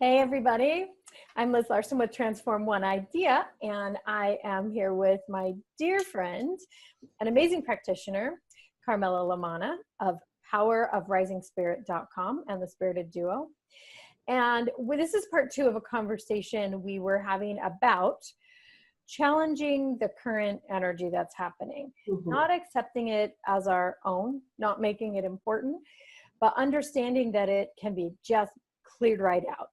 Hey everybody, I'm Liz Larson with Transform One Idea, and I am here with my dear friend, an amazing practitioner, Carmela Lamanna of powerofrisingspirit.com and the Spirited Duo. And this is part 2 of a conversation we were having about challenging the current energy that's happening, not accepting it as our own, not making it important, but understanding that it can be just cleared right out.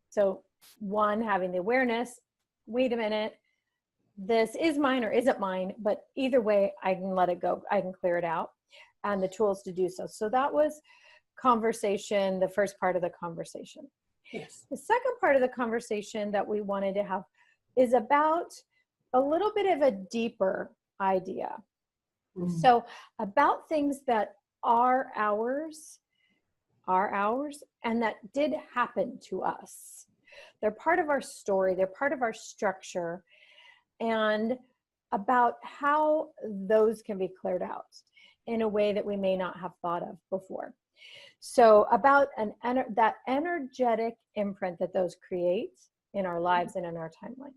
So one, having the awareness, wait a minute, this is mine or isn't mine, but either way, I can let it go. I can clear it out, and the tools to do so. So that was conversation, the first part of the conversation. Yes. The second part of the conversation that we wanted to have is about a little bit of a deeper idea. So about things that are ours, and that did happen to us. They're part of our story, they're part of our structure, and about how those can be cleared out in a way that we may not have thought of before. So about that energetic imprint that those create in our lives and in our timeline.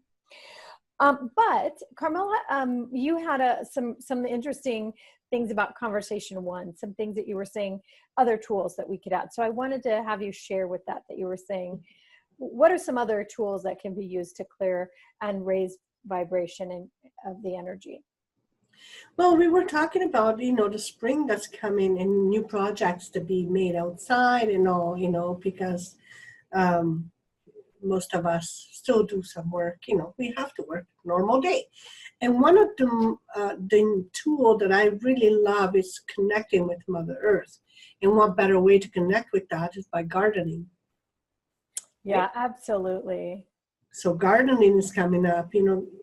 But Carmela, you had some interesting things about conversation 1, some things that you were saying, other tools that we could add. So I wanted to have you share with that you were saying, what are some other tools that can be used to clear and raise vibration of the energy? Well, we were talking about, the spring that's coming and new projects to be made outside and all, because most of us still do some work, we have to work normal day. And one of the tool that I really love is connecting with Mother Earth. And what better way to connect with that is by gardening. Yeah, right? Absolutely. So gardening is coming up,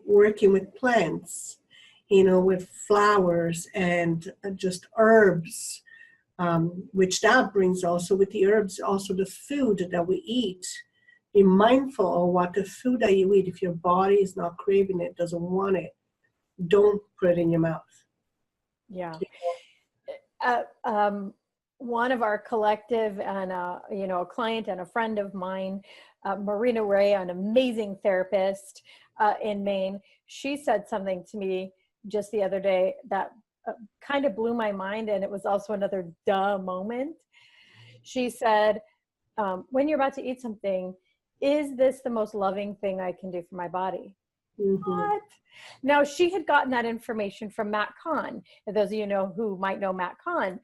working with plants, with flowers and just herbs, which that brings also with the herbs, also the food that we eat. Be mindful of what the food that you eat. If your body is not craving it, doesn't want it, don't put it in your mouth. Yeah. One of our collective and a client and a friend of mine, Marina Ray, an amazing therapist in Maine, she said something to me just the other day that kind of blew my mind, and it was also another duh moment. She said, when you're about to eat something, is this the most loving thing I can do for my body? What? Now, she had gotten that information from Matt Kahn. And those of you who might know Matt Kahn,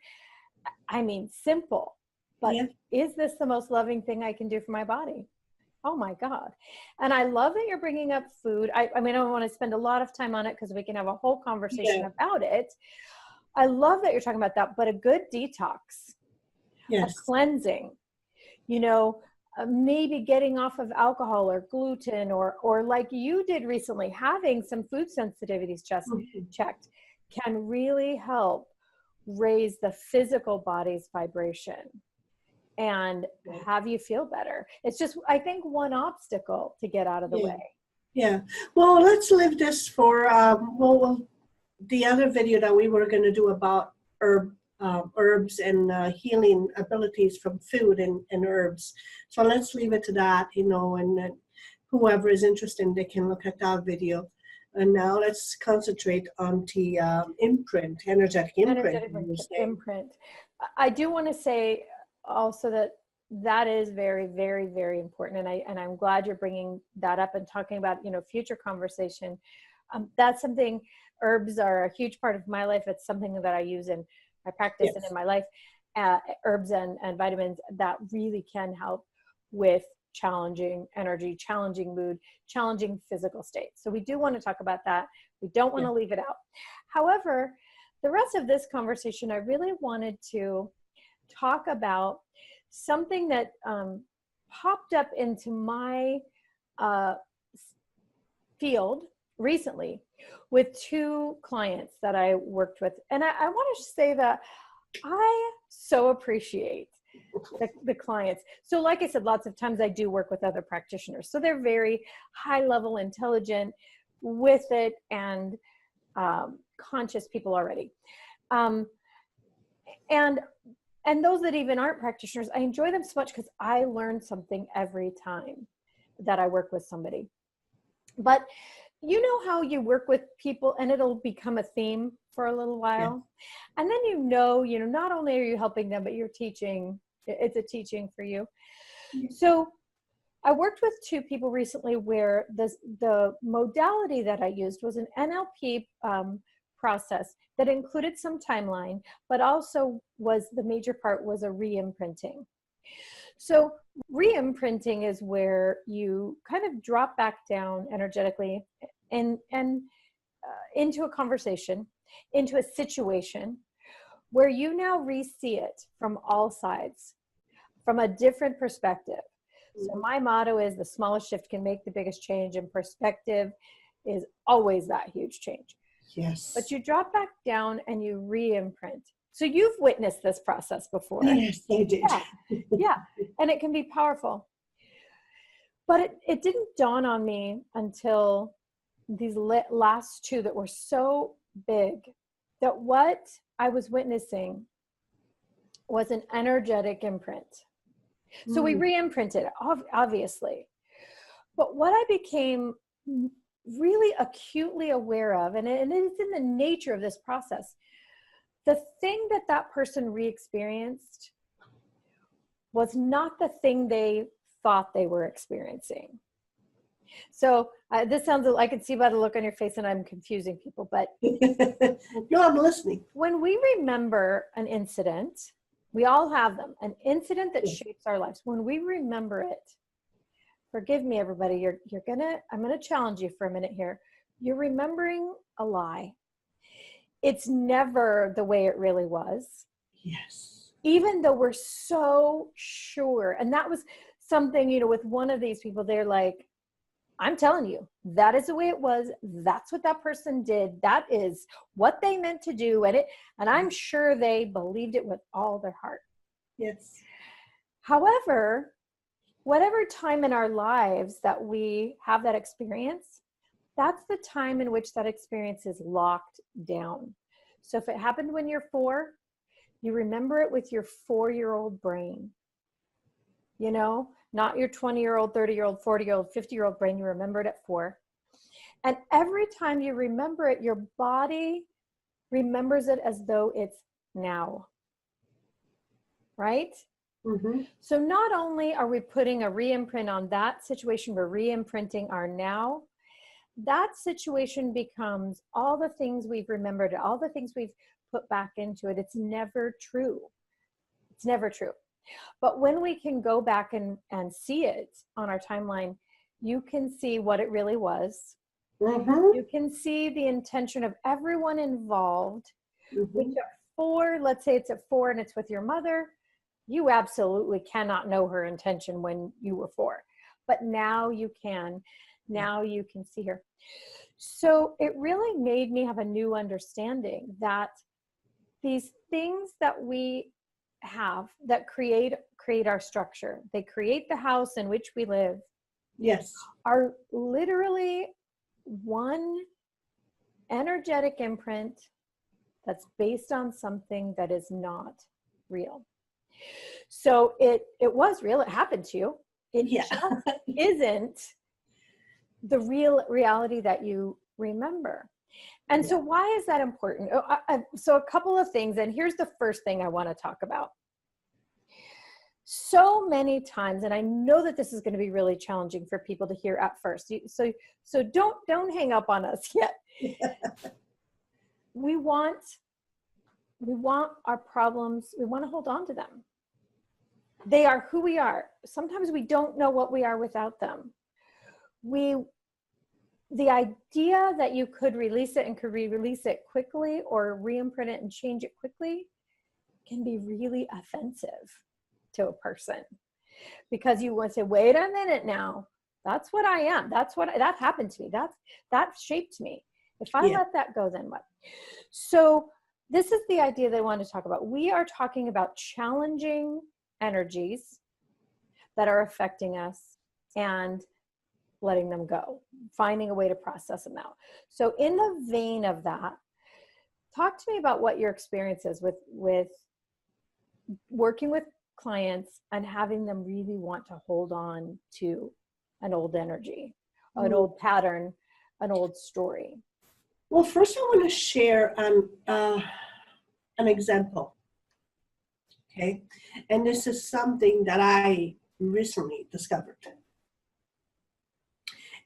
I mean, simple, but is this the most loving thing I can do for my body? Oh my God. And I love that you're bringing up food. I mean, I don't want to spend a lot of time on it because we can have a whole conversation about it. I love that you're talking about that, but a good detox, a cleansing, maybe getting off of alcohol or gluten or like you did recently, having some food sensitivities checked can really help raise the physical body's vibration and have you feel better. It's just, I think, one obstacle to get out of the way. Yeah. Well, let's leave this for, the other video that we were going to do about herbs and healing abilities from food and herbs. So let's leave it to that, and whoever is interested, they can look at that video. And now let's concentrate on the imprint, energetic imprint. I do want to say also that is very, very, very important. And I'm glad you're bringing that up and talking about, future conversation. That's something, herbs are a huge part of my life. It's something that I use in my practice and in my life. Herbs and vitamins that really can help with challenging energy, challenging mood, challenging physical state. So we do want to talk about that. We don't want to leave it out. However, the rest of this conversation, I really wanted to talk about something that popped up into my field recently with 2 clients that I worked with. And I want to say that I so appreciate the clients. So like I said, lots of times I do work with other practitioners. So they're very high level, intelligent with it, and conscious people already. And And those that even aren't practitioners, I enjoy them so much because I learn something every time that I work with somebody. But you know how you work with people and it'll become a theme for a little while. Yeah. And then not only are you helping them, but you're teaching, it's a teaching for you. So I worked with two people recently where the modality that I used was an NLP process that included some timeline, but also the major part was a re-imprinting. So re-imprinting is where you kind of drop back down energetically and into a conversation, into a situation where you now re-see it from all sides, from a different perspective. So my motto is the smallest shift can make the biggest change, and perspective is always that huge change. Yes. But you drop back down and you re-imprint. So you've witnessed this process before. Yes, I did. Yeah. And it can be powerful. But it didn't dawn on me until these last two that were so big that what I was witnessing was an energetic imprint. So we re-imprinted, obviously. But what I became really acutely aware of, and it's in the nature of this process, the thing that person re-experienced was not the thing they thought they were experiencing. So this sounds, I can see by the look on your face and I'm confusing people, but no, I'm listening. When we remember an incident, we all have them, an incident that shapes our lives. When we remember it, forgive me, everybody, I'm gonna challenge you for a minute here. You're remembering a lie. It's never the way it really was. Yes. Even though we're so sure. And that was something, with one of these people, they're like, I'm telling you, that is the way it was. That's what that person did. That is what they meant to do. And I'm sure they believed it with all their heart. Yes. However, whatever time in our lives that we have that experience, that's the time in which that experience is locked down. So if it happened when you're 4, you remember it with your 4-year-old brain. Not your 20-year-old, 30-year-old, 40-year-old, 50-year-old brain. You remember it at 4. And every time you remember it, your body remembers it as though it's now. Right? Mm-hmm. So not only are we putting a re-imprint on that situation, we're re-imprinting our now. That situation becomes all the things we've remembered, all the things we've put back into it. It's never true. It's never true. But when we can go back and see it on our timeline, you can see what it really was. Mm-hmm. You can see the intention of everyone involved. Mm-hmm. Which at 4, let's say it's at 4 and it's with your mother, you absolutely cannot know her intention when you were 4. But now you can. Now you can see her. So it really made me have a new understanding that these things that we have that create our structure, they create the house in which we live. Yes. Are literally one energetic imprint that's based on something that is not real. So it was real. It happened to you. It just isn't the real reality that you remember. And so why is that important? So a couple of things, and here's the first thing I want to talk about. So many times, and I know that this is going to be really challenging for people to hear at first. So don't hang up on us yet. We want our problems, we want to hold on to them. They are who we are. Sometimes we don't know what we are without them. The idea that you could release it and could release it quickly or re-imprint it and change it quickly can be really offensive to a person, because you want to say, wait a minute now, that's what I am. That happened to me. That shaped me. If I let that go, then what? So this is the idea that I want to talk about. We are talking about challenging energies that are affecting us and letting them go, finding a way to process them out. So in the vein of that, talk to me about what your experience is with working with clients and having them really want to hold on to an old energy, an old pattern, an old story? Well, first I want to share an example. Okay. And this is something that I recently discovered.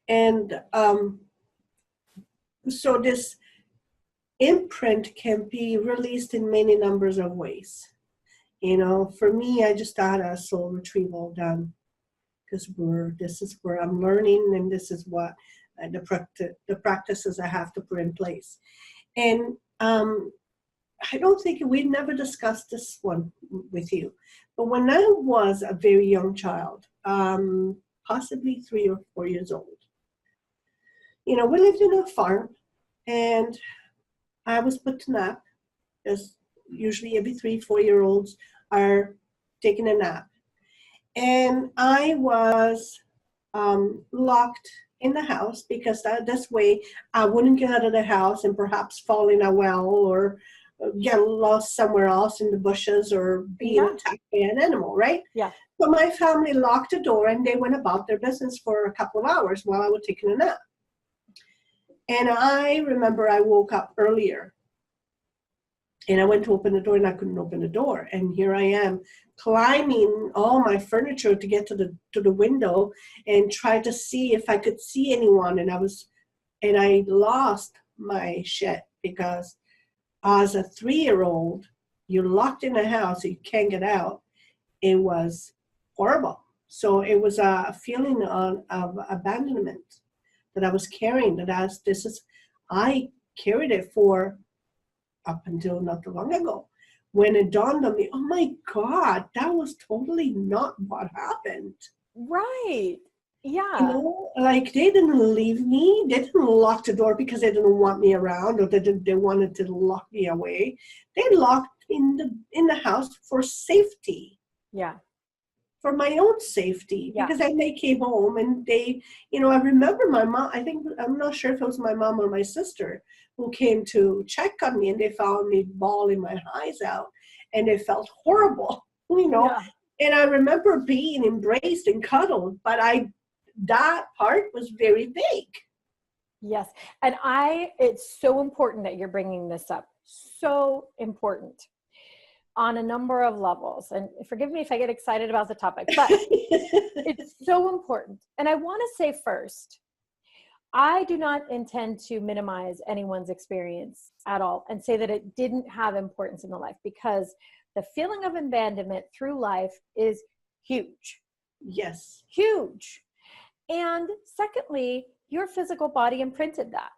And so this imprint can be released in many numbers of ways. You know, for me, I just got a soul retrieval done because this is where I'm learning, and this is what the practices I have to put in place. And I don't think we never discussed this one with you, but when I was a very young child, possibly 3 or 4 years old, you know, we lived in a farm, and I was put to nap, as usually every 3-4-year-olds are taking a nap. And I was locked in the house because this way I wouldn't get out of the house and perhaps fall in a well or get lost somewhere else in the bushes or being attacked by an animal, right? Yeah. So my family locked the door and they went about their business for a couple of hours while I was taking a nap. And I remember I woke up earlier and I went to open the door and I couldn't open the door. And here I am climbing all my furniture to get to the window and try to see if I could see anyone. And I lost my shit because as a 3-year-old, you're locked in a house, you can't get out. It was horrible. So it was a feeling of abandonment that I was carrying. I carried it for up until not too long ago, when it dawned on me, oh my God, that was totally not what happened. Right. Yeah. You know, like they didn't leave me. They didn't lock the door because they didn't want me around or they wanted to lock me away. They locked in the house for safety. Yeah. For my own safety, because then they came home and they, you know, I remember my mom, I'm not sure if it was my mom or my sister who came to check on me, and they found me bawling my eyes out and it felt horrible, you know. Yeah. And I remember being embraced and cuddled, but that part was very big. Yes. And it's so important that you're bringing this up. So important. On a number of levels. And forgive me if I get excited about the topic, but it's so important. And I want to say first, I do not intend to minimize anyone's experience at all and say that it didn't have importance in the life, because the feeling of abandonment through life is huge. Yes. Huge. And secondly, your physical body imprinted that.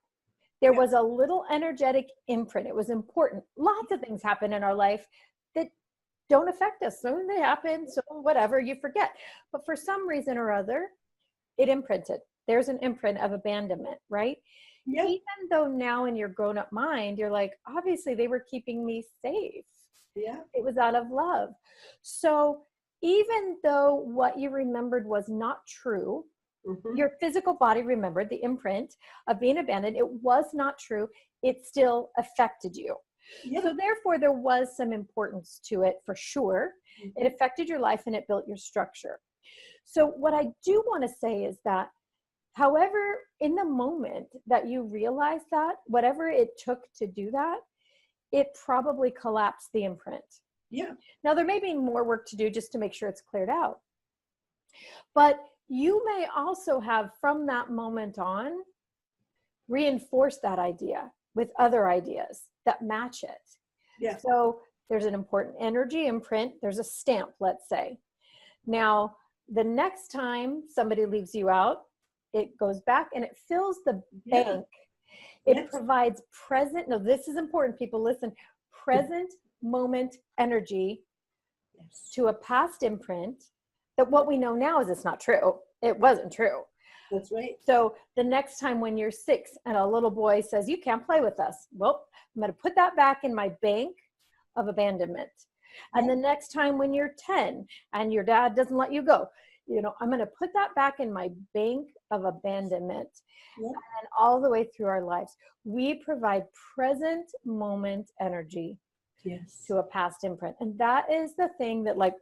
There was a little energetic imprint. It was important. Lots of things happen in our life that don't affect us. So they happen, so whatever, you forget. But for some reason or other, it imprinted. There's an imprint of abandonment, right? Yeah. Even though now in your grown-up mind, you're like, obviously they were keeping me safe. Yeah. It was out of love. So even though what you remembered was not true, your physical body remembered the imprint of being abandoned. It was not true. It still affected you. Yeah. So therefore, there was some importance to it for sure. It affected your life and it built your structure. So what I do want to say is that, however, in the moment that you realize that, whatever it took to do that, it probably collapsed the imprint. Yeah. Now, there may be more work to do just to make sure it's cleared out. But you may also have, from that moment on, reinforced that idea with other ideas that match it. Yeah. So there's an important energy imprint. There's a stamp, let's say. Now, the next time somebody leaves you out, it goes back and it fills the bank. It provides present, no, this is important, people, listen, present moment energy to a past imprint that what we know now is it's not true. It wasn't true. That's right. So the next time when you're 6 and a little boy says, you can't play with us, well, I'm going to put that back in my bank of abandonment. And the next time when you're 10 and your dad doesn't let you go, you know, I'm going to put that back in my bank of abandonment. And all the way through our lives, we provide present moment energy Yes. to a past imprint. And that is the thing that like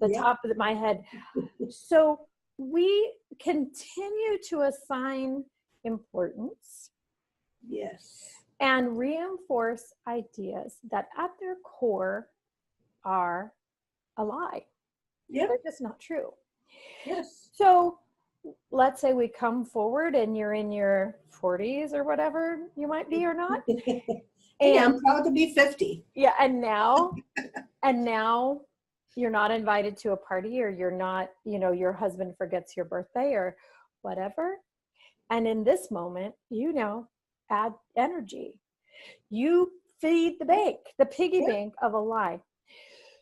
the top of my head. So we continue to assign importance. Yes. And reinforce ideas that at their core are a lie. Yeah. They're just not true. Yes. So let's say we come forward and you're in your 40s or whatever you might be or not. Hey, I'm proud to be 50. Yeah, and now you're not invited to a party, or you're not, your husband forgets your birthday or whatever. And in this moment, add energy. You feed the bank, the piggy bank of a lie.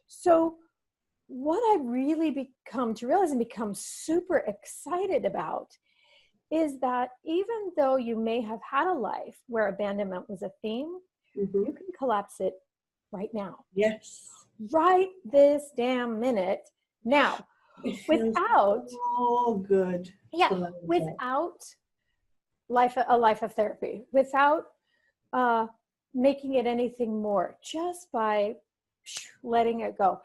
So what I really become to realize and become super excited about is that even though you may have had a life where abandonment was a theme, you can collapse it right now. Yes. Right this damn minute now. Without good. Yeah, without a life of therapy, without making it anything more, just by letting it go.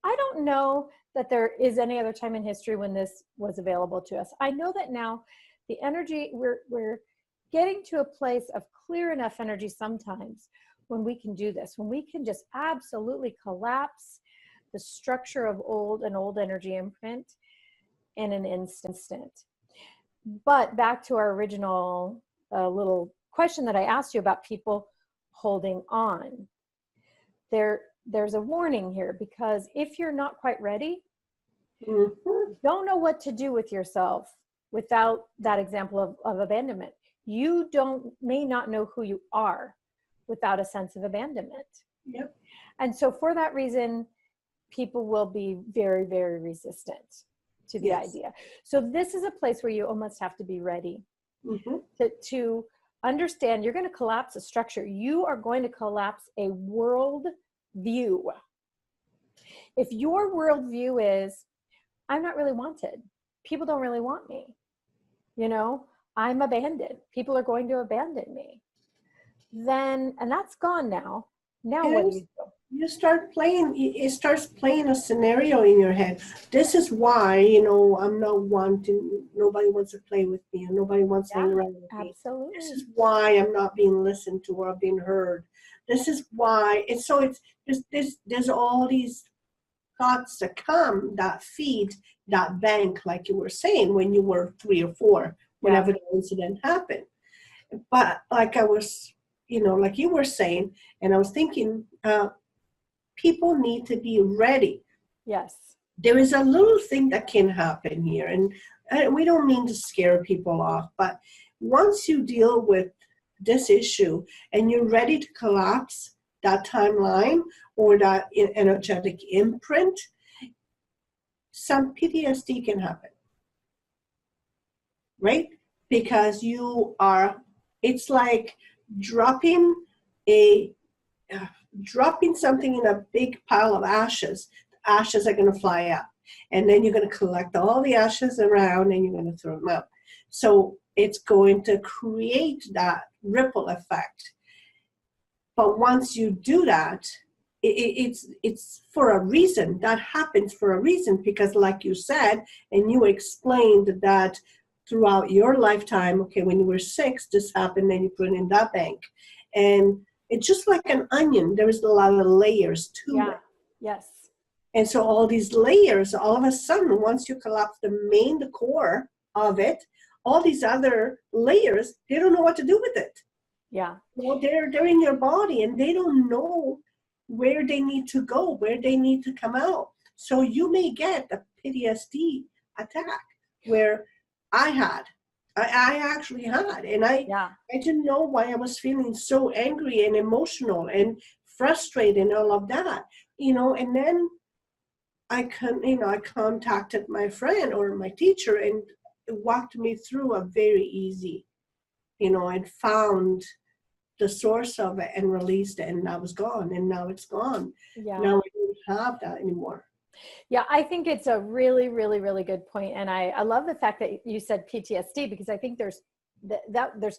I don't know that there is any other time in history when this was available to us. I know that now the energy, we're getting to a place of clear enough energy sometimes when we can do this, when we can just absolutely collapse the structure of an old energy imprint in an instant. But back to our original little question that I asked you about people holding on. There's a warning here, because if you're not quite ready, don't know what to do with yourself without that example of abandonment. You may not know who you are without a sense of abandonment. Yep. And so for that reason, people will be very, very resistant to the idea. So this is a place where you almost have to be ready to understand you're going to collapse a structure. You are going to collapse a world view. If your world view is, I'm not really wanted, people don't really want me, I'm abandoned, people are going to abandon me, then, and that's gone now. Now what do? You start playing, it starts playing a scenario in your head. This is why, I'm not wanting, nobody wants to play with me, and nobody wants to hang around with me. Absolutely. This is why I'm not being listened to or being heard. This is why. And so there's all these thoughts that come that feed that bank, like you were saying, when you were 3 or 4, whenever the incident happened. But like I was, like you were saying, and I was thinking, people need to be ready. Yes. There is a little thing that can happen here, and we don't mean to scare people off, but once you deal with this issue and you're ready to collapse that timeline or that energetic imprint, some PTSD can happen, right? Because it's like dropping something in a big pile of ashes. The ashes are going to fly up, and then you're going to collect all the ashes around and you're going to throw them out. So it's going to create that ripple effect. But once you do that, it's for a reason. That happens for a reason, because like you said, and you explained that throughout your lifetime, okay, when you were 6, this happened, then you put it in that bank. And it's just like an onion. There's a lot of layers to it. Yes. And so all these layers, all of a sudden, once you collapse the core of it, all these other layers, they don't know what to do with it. Yeah. Well, they're in your body, and they don't know where they need to go, where they need to come out. So you may get a PTSD attack, where I actually had, and I didn't know why I was feeling so angry and emotional and frustrated and all of that, and then I contacted my friend or my teacher, and it walked me through a very easy, and found the source of it and released it, and that was gone, and now it's gone. Yeah. Now I don't have that anymore. Yeah, I think it's a really, really, really good point. And I love the fact that you said PTSD, because I think there's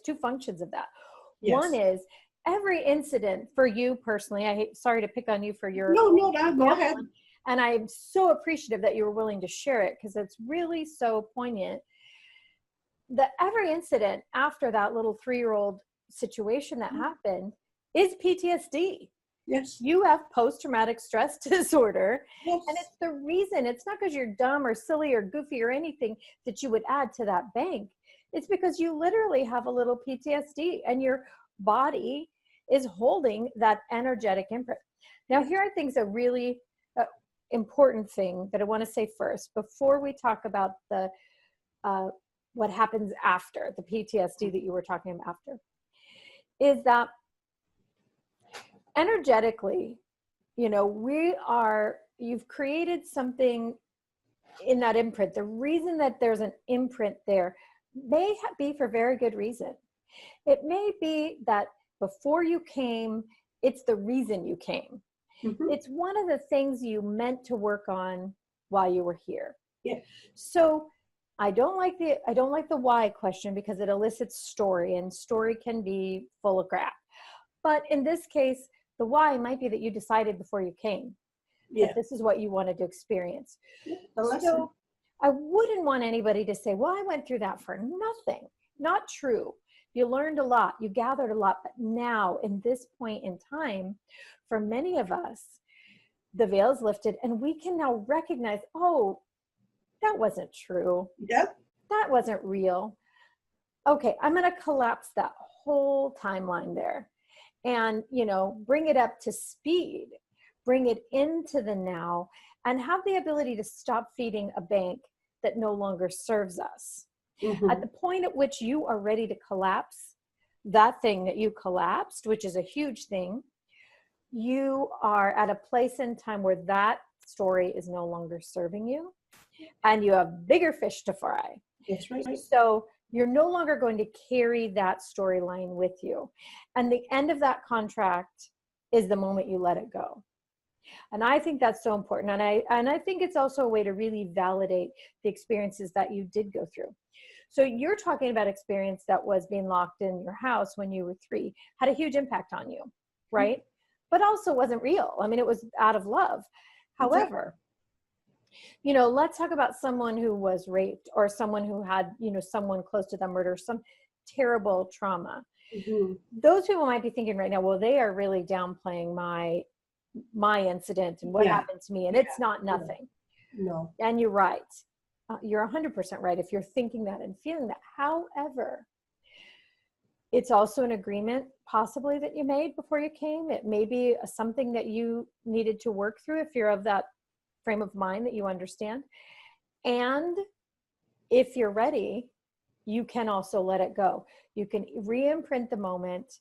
2 functions of that. Yes. One is every incident for you personally, sorry to pick on you for your No, go ahead. and I'm so appreciative that you were willing to share it, because it's really so poignant that every incident after that little 3-year-old situation that happened is PTSD. Yes. You have post-traumatic stress disorder. Yes. And it's the reason, it's not because you're dumb or silly or goofy or anything that you would add to that bank. It's because you literally have a little PTSD and your body is holding that energetic imprint. Now, here are things that really important thing that I want to say first, before we talk about the what happens after the PTSD that you were talking about after, is that energetically, you've created something in that imprint. The reason that there's an imprint there may be for very good reason. It may be that before you came, it's the reason you came. Mm-hmm. It's one of the things you meant to work on while you were here. Yeah. So I don't like the why question, because it elicits story, and story can be full of crap. But in this case, the why might be that you decided before you came that this is what you wanted to experience. So I wouldn't want anybody to say, well, I went through that for nothing. Not true. You learned a lot, you gathered a lot, but now in this point in time, for many of us, the veil is lifted and we can now recognize, oh, that wasn't true. Yep. That wasn't real. Okay, I'm going to collapse that whole timeline there and, bring it up to speed, bring it into the now, and have the ability to stop feeding a bank that no longer serves us. Mm-hmm. At the point at which you are ready to collapse that thing that you collapsed, which is a huge thing, you are at a place in time where that story is no longer serving you and you have bigger fish to fry. That's right. So you're no longer going to carry that storyline with you. And the end of that contract is the moment you let it go. And I think that's so important. And I think it's also a way to really validate the experiences that you did go through. So you're talking about experience that was being locked in your house when you were 3, had a huge impact on you, right? Mm-hmm. But also wasn't real. I mean, it was out of love. However, let's talk about someone who was raped, or someone who had, someone close to them murdered, some terrible trauma. Mm-hmm. Those people might be thinking right now, well, they are really downplaying my incident and what happened to me. And it's not nothing. No. And you're right. You're 100% right if you're thinking that and feeling that. However, it's also an agreement possibly that you made before you came. It may be something that you needed to work through if you're of that frame of mind that you understand. And if you're ready, you can also let it go. You can re-imprint the moment,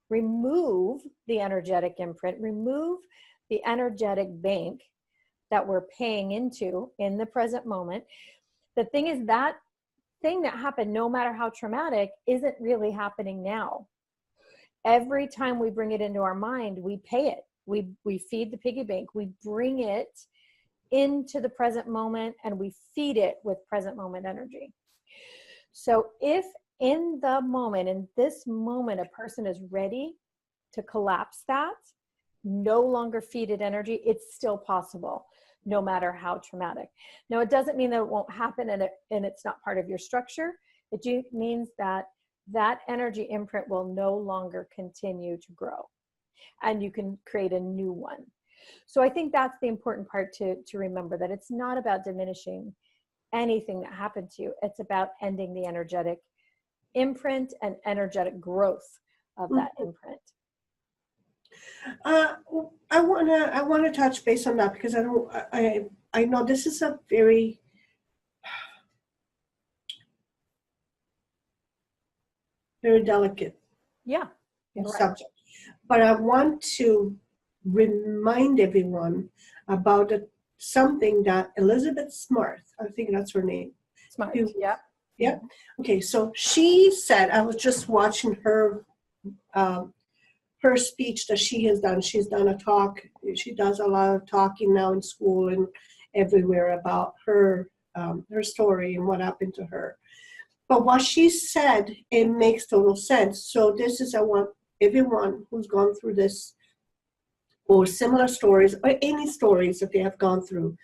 remove the energetic imprint, remove the energetic bank that we're paying into in the present moment. The thing is, that thing that happened, no matter how traumatic, isn't really happening now. Every time we bring it into our mind, we pay it. We feed the piggy bank. We bring it into the present moment and we feed it with present moment energy. So if in this moment, a person is ready to collapse that, no longer feed it energy, it's still possible, no matter how traumatic. Now, it doesn't mean that it won't happen and it's not part of your structure. It means that that energy imprint will no longer continue to grow and you can create a new one. So I think that's the important part to remember, that it's not about diminishing anything that happened to you. It's about ending the energetic imprint and energetic growth of that imprint. I wanna touch base on that, because I know this is a very delicate subject, but I want to remind everyone about something that Elizabeth Smart, I think that's her name. Smart, yeah. Okay, so she said, I was just watching her speech that she has done. She's done a talk. She does a lot of talking now in school and everywhere about her story and what happened to her. But what she said, it makes total sense. So this is, I want everyone who's gone through this or similar stories or any stories that they have gone through,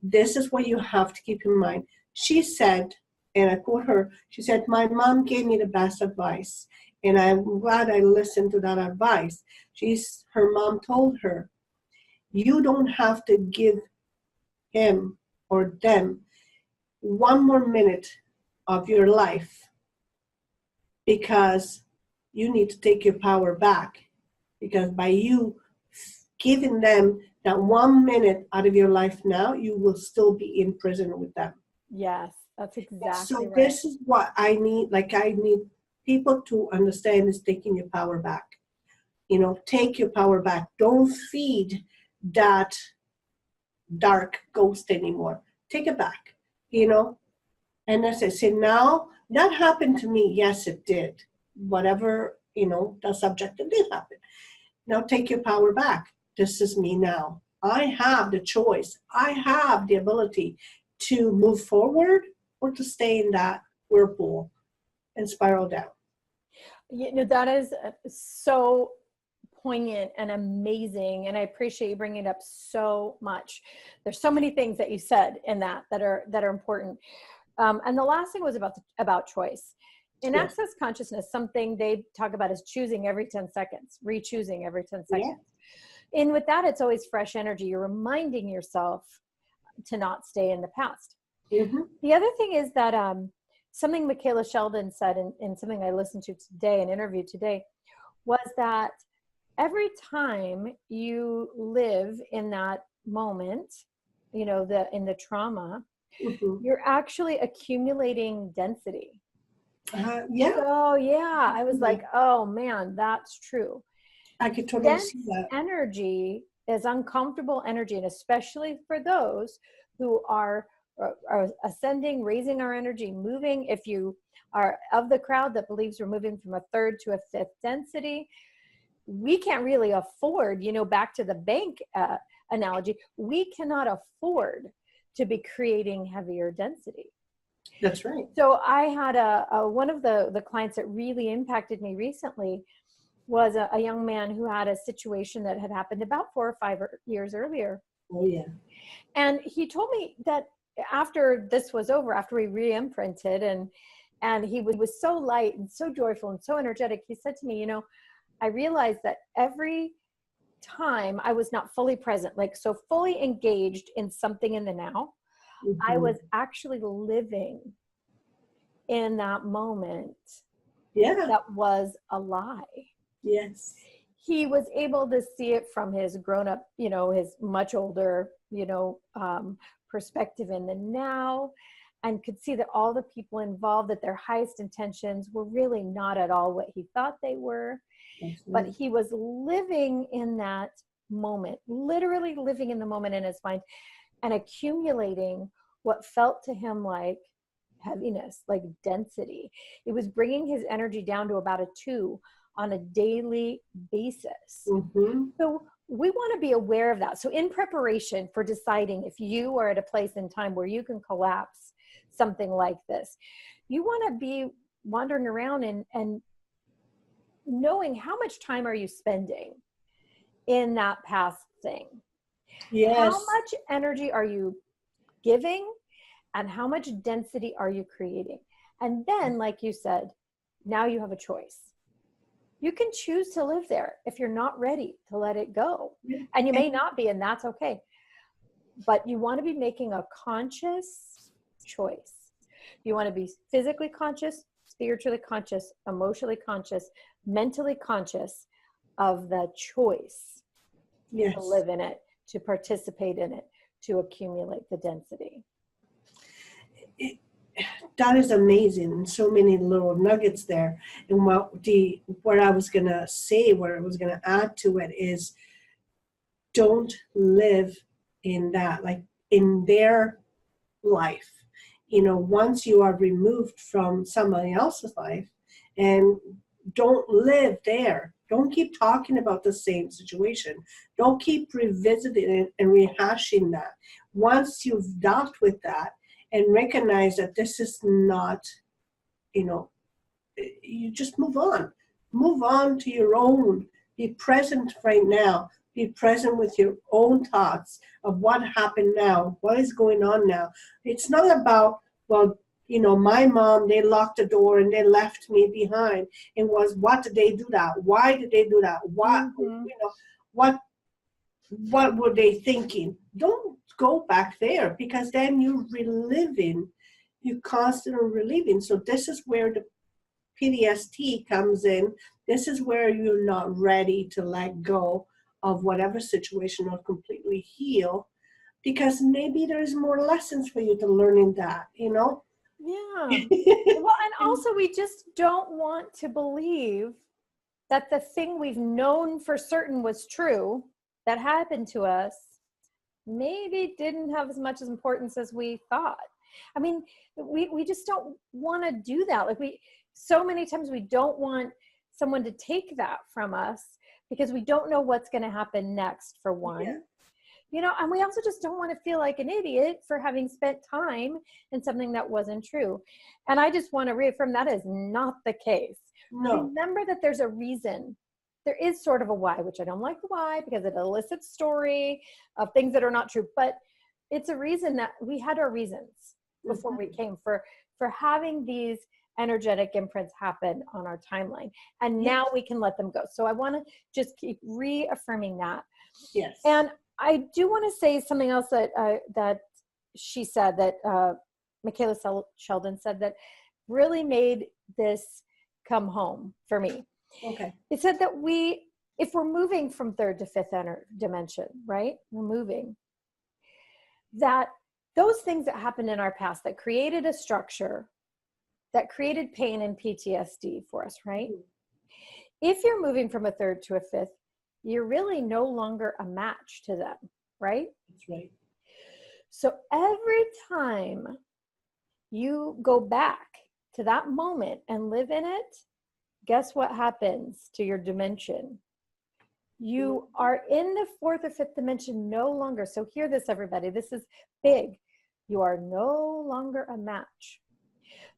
this is what you have to keep in mind. She said, and I quote her, she said, "My mom gave me the best advice, and I'm glad I listened to that advice." Her mom told her, "You don't have to give him or them one more minute of your life, because you need to take your power back, because by you giving them that 1 minute out of your life now, you will still be in prison with them." Yes, that's exactly So right. this is what I need. Like, I need people to understand is taking your power back. You know, take your power back. Don't feed that dark ghost anymore. Take it back, you know. And as I say, now that happened to me. Yes, it did. Whatever, you know, the subject, it did happen. Now take your power back. This is me now. I have the choice. I have the ability to move forward or to stay in that whirlpool and spiral down. You know, that is so poignant and amazing, and I appreciate you bringing it up so much. There's so many things that you said in that are important. And the last thing was about choice. In Yes. access consciousness, something they talk about is choosing every 10 seconds, re-choosing every 10 seconds. Yeah. And with that, it's always fresh energy. You're reminding yourself to not stay in the past. Mm-hmm. The other thing is that something Michaela Sheldon said in something I listened to today, an interview today, was that every time you live in that moment, you know, in the trauma, Mm-hmm. you're actually accumulating density. Yeah, So yeah, I was like, oh man, that's true. I could totally Dense see that. energy is uncomfortable energy, and especially for those who are ascending, raising our energy, moving. If you are of the crowd that believes we're moving from a third to a fifth density, we can't really afford, you know, back to the bank analogy, we cannot afford to be creating heavier density. That's right. So I had one of the clients that really impacted me recently was a young man who had a situation that had happened about 4 or 5 years earlier. Oh yeah. And he told me that after this was over, after we re-imprinted and he was so light and so joyful and so energetic, he said to me, you know, I realized that every time I was not fully present, like so fully engaged in something in the now, Mm-hmm. I was actually living in that moment. Yeah. That was a lie. Yes. He was able to see it from his grown up, you know, his much older, you know, perspective in the now, and could see that all the people involved, that their highest intentions were really not at all what he thought they were. That's But right. he was living in that moment, literally living in the moment in his mind and accumulating what felt to him like heaviness, like density. It was bringing his energy down to about a 2 on a daily basis. Mm-hmm. So we want to be aware of that. So in preparation for deciding if you are at a place in time where you can collapse something like this, you want to be wandering around and knowing how much time are you spending in that past thing. Yes. How much energy are you giving and how much density are you creating? And then, like you said, now you have a choice. You can choose to live there if you're not ready to let it go. Yeah. And you may not be, and that's okay. But you want to be making a conscious choice. You want to be physically conscious, spiritually conscious, emotionally conscious, mentally conscious of the choice Yes. to live in it, to participate in it, to accumulate the density. That is amazing, and so many little nuggets there. And what I was gonna say, what I was gonna add to it is, don't live in that, like in their life. You know, once you are removed from somebody else's life, and don't live there. Don't keep talking about the same situation. Don't keep revisiting it and rehashing that. Once you've dealt with that and recognize that this is not, you know, you just move on. Move on to your own. Be present right now. Be present with your own thoughts of what happened now, what is going on now. It's not about, well, you know, my mom, they locked the door and they left me behind. It was, what did they do that? Why did they do that? What, you know, what were they thinking? Don't go back there, because then you're reliving, you're constantly reliving. So this is where the PTSD comes in. This is where you're not ready to let go of whatever situation or completely heal, because maybe there's more lessons for you to learn in that, you know? Yeah. Well, and also we just don't want to believe that the thing we've known for certain was true that happened to us maybe didn't have as much importance as we thought. I mean, we just don't want to do that. Like, so many times we don't want someone to take that from us because we don't know what's going to happen next, for one. Yeah. You know, and we also just don't want to feel like an idiot for having spent time in something that wasn't true. And I just want to reaffirm that is not the case. No. Remember that there's a reason. There is sort of a why, which I don't like the why because it elicits story of things that are not true. But it's a reason that we had our reasons before we came for having these energetic imprints happen on our timeline. And now we can let them go. So I want to just keep reaffirming that. Yes. And I do want to say something else that she said, that Michaela Sheldon said, that really made this come home for me. Okay. It said that if we're moving from third to fifth dimension, right? We're moving. That those things that happened in our past that created a structure, that created pain and PTSD for us, right? If you're moving from a third to a fifth, you're really no longer a match to them, right? That's right. So every time you go back to that moment and live in it, guess what happens to your dimension? You are in the fourth or fifth dimension no longer. So hear this, everybody. This is big. You are no longer a match.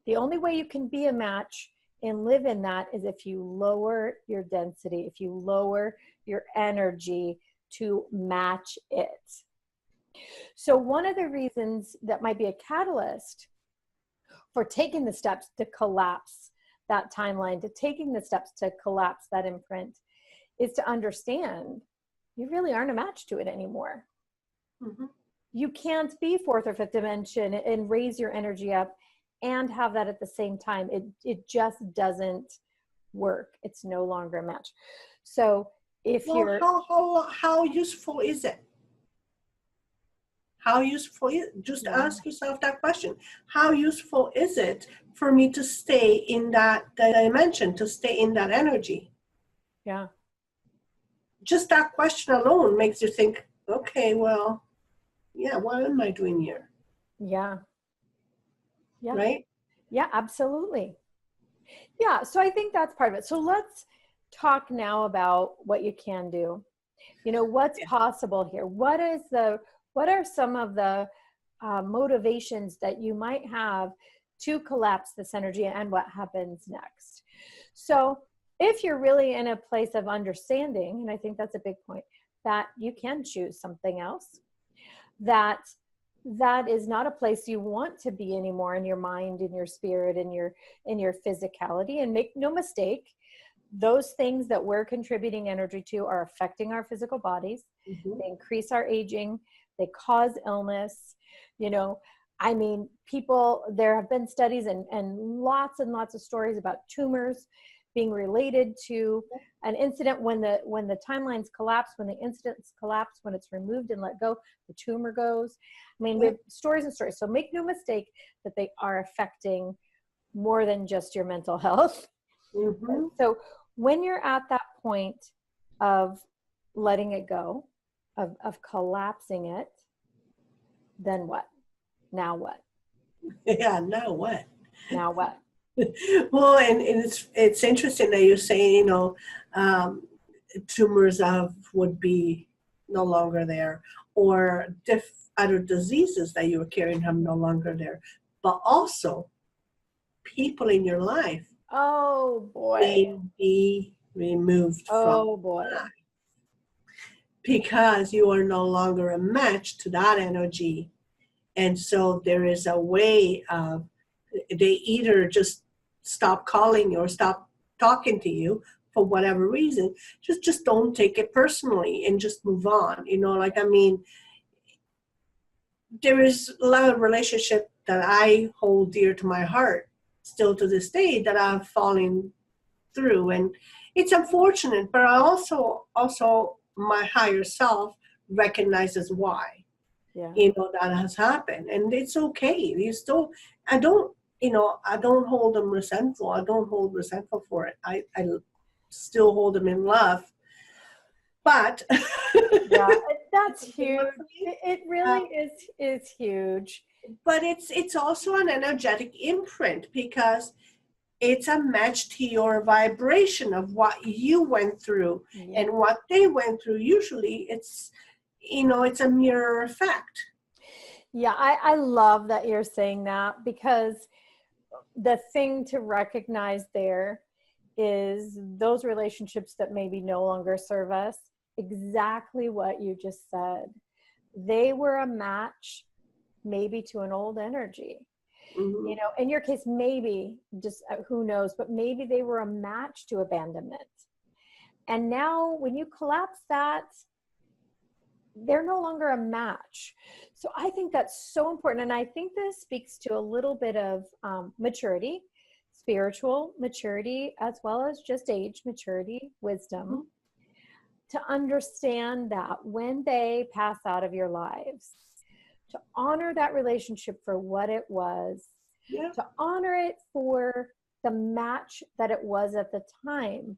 The only way you can be a match and live in that is if you lower your density, if you lower your energy to match it. So one of the reasons that might be a catalyst for taking the steps to collapse that timeline, to taking the steps to collapse that imprint, is to understand you really aren't a match to it anymore. Mm-hmm. You can't be fourth or fifth dimension and raise your energy up and have that at the same time. It just doesn't work. It's no longer a match. So if you're... How useful is it? How useful is it? Just ask yourself that question. How useful is it for me to stay in that dimension, to stay in that energy? Yeah. Just that question alone makes you think, okay, well, yeah, what am I doing here? Yeah. Yeah. Right? Yeah, absolutely. Yeah, so I think that's part of it. So let's talk now about what you can do. You know, what's possible here? What are some of the motivations that you might have to collapse this energy, and what happens next? So if you're really in a place of understanding, and I think that's a big point, that you can choose something else, that is not a place you want to be anymore in your mind, in your spirit, in your physicality. And make no mistake, those things that we're contributing energy to are affecting our physical bodies. Mm-hmm. They increase our aging. They cause illness. You know, I mean, there have been studies and lots of stories about tumors being related to an incident. When the timelines collapse, when the incidents collapse, when it's removed and let go, the tumor goes. I mean, we have stories and stories. So make no mistake that they are affecting more than just your mental health. Mm-hmm. So when you're at that point of letting it go, of collapsing it, then what? Now what? Yeah, now what? Now what? Well, and it's interesting that you're saying, you know, tumors would be no longer there, or other diseases that you were carrying have no longer there, but also people in your life. Oh boy. May be removed from Oh boy. life, because you are no longer a match to that energy. And so there is a way of, they either just stop calling you or stop talking to you for whatever reason. Just don't take it personally and just move on. You know, like, I mean, there is a lot of relationship that I hold dear to my heart still to this day that I'm falling through, and it's unfortunate, but I also my higher self recognizes why, Yeah. you know, that has happened, and it's okay. You still, I don't, you know, I don't hold them resentful. I don't hold resentful for it. I still hold them in love, but Yeah, that's huge. It really is huge. but it's also an energetic imprint, because it's a match to your vibration of what you went through Yeah. and what they went through. Usually it's, you know, it's a mirror effect. Yeah, I love that you're saying that, because the thing to recognize there is those relationships that maybe no longer serve us, exactly what you just said. They were a match maybe to an old energy. Mm-hmm. You know, in your case, maybe, just who knows, but maybe they were a match to abandonment. And now when you collapse that, they're no longer a match. So I think that's so important. And I think this speaks to a little bit of maturity, spiritual maturity, as well as just age maturity, wisdom, Mm-hmm. to understand that when they pass out of your lives, to honor that relationship for what it was, Yeah. to honor it for the match that it was at the time.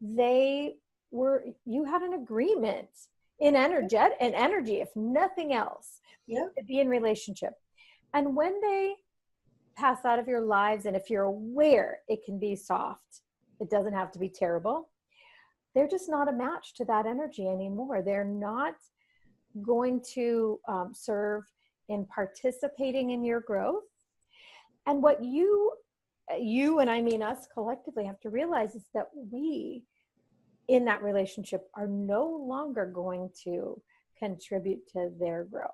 You had an agreement in energy, if nothing else, Yeah. to be in relationship. And when they pass out of your lives, and if you're aware it can be soft, it doesn't have to be terrible, they're just not a match to that energy anymore. They're not going to serve in participating in your growth. And what you and I mean us collectively have to realize is that we in that relationship are no longer going to contribute to their growth.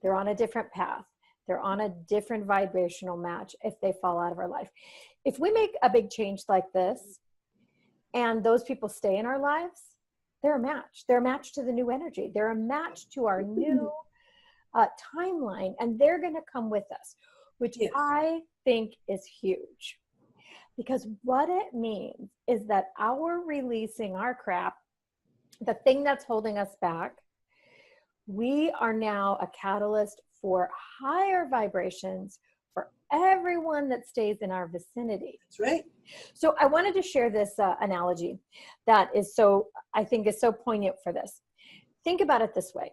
They're on a different path. They're on a different vibrational match if they fall out of our life. If we make a big change like this and those people stay in our lives, they're a match. They're a match to the new energy. They're a match to our new timeline, and they're going to come with us, which Yes. I think is huge. Because what it means is that our releasing our crap, the thing that's holding us back, we are now a catalyst for higher vibrations for everyone that stays in our vicinity. That's right. So I wanted to share this analogy that I think is so poignant for this. Think about it this way.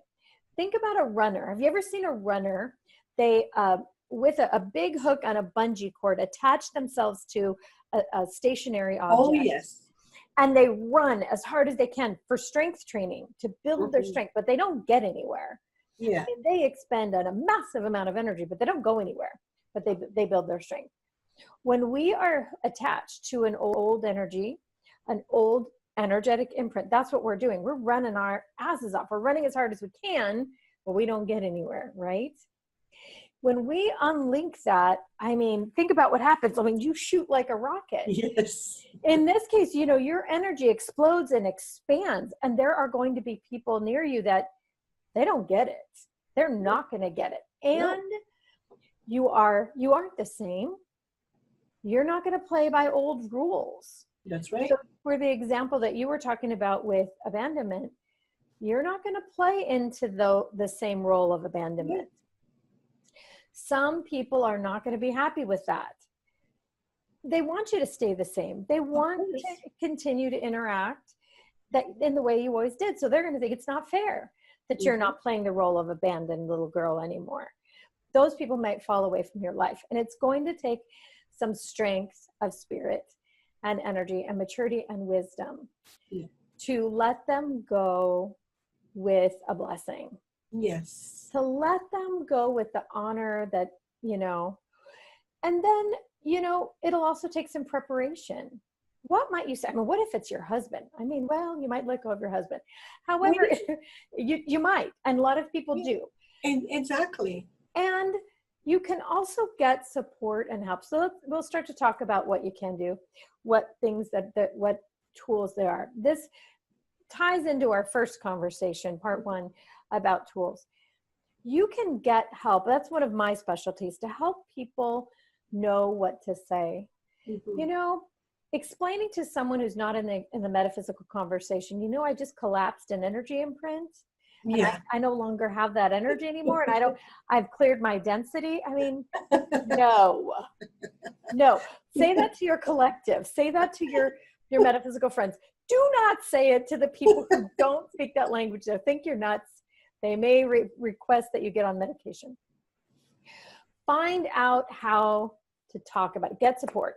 Think about a runner. Have you ever seen a runner? They, with a big hook on a bungee cord, attach themselves to a stationary object. Oh, yes. And they run as hard as they can for strength training to build their Mhm. strength, but they don't get anywhere. Yeah. I mean, they expend a massive amount of energy, but they don't go anywhere, but they build their strength. When we are attached to an old energy, an old energetic imprint, that's what we're doing. We're running our asses off. We're running as hard as we can, but we don't get anywhere, right? When we unlink that, I mean, think about what happens. I mean, you shoot like a rocket. Yes. In this case, you know, your energy explodes and expands, and there are going to be people near you that they don't get it. They're not going to get it. And you aren't the same. You're not going to play by old rules. That's right. So for the example that you were talking about with abandonment, you're not going to play into the same role of abandonment. Some people are not going to be happy with that. They want you to stay the same. They want to continue to interact that in the way you always did. So they're going to think it's not fair that you're not playing the role of abandoned little girl anymore. Those people might fall away from your life. And it's going to take some strength of spirit and energy and maturity and wisdom to let them go with a blessing. Yes. To let them go with the honor that, you know, and then, you know, it'll also take some preparation. what might you say? I mean, what if it's your husband? I mean, well, you might let go of your husband. However, you might, and a lot of people do. Exactly. And you can also get support and help. So we'll start to talk about what you can do, what things what tools there are. This ties into our first conversation, part one, about tools. You can get help. That's one of my specialties, to help people know what to say. Mm-hmm. You know, explaining to someone who's not in the metaphysical conversation, I just collapsed an energy imprint. Yeah. I no longer have that energy anymore. And I've cleared my density. I mean, no. Say that to your collective. Say that to your metaphysical friends. Do not say it to the people who don't speak that language. They think you're nuts. They may request that you get on medication. Find out how to talk about it. Get support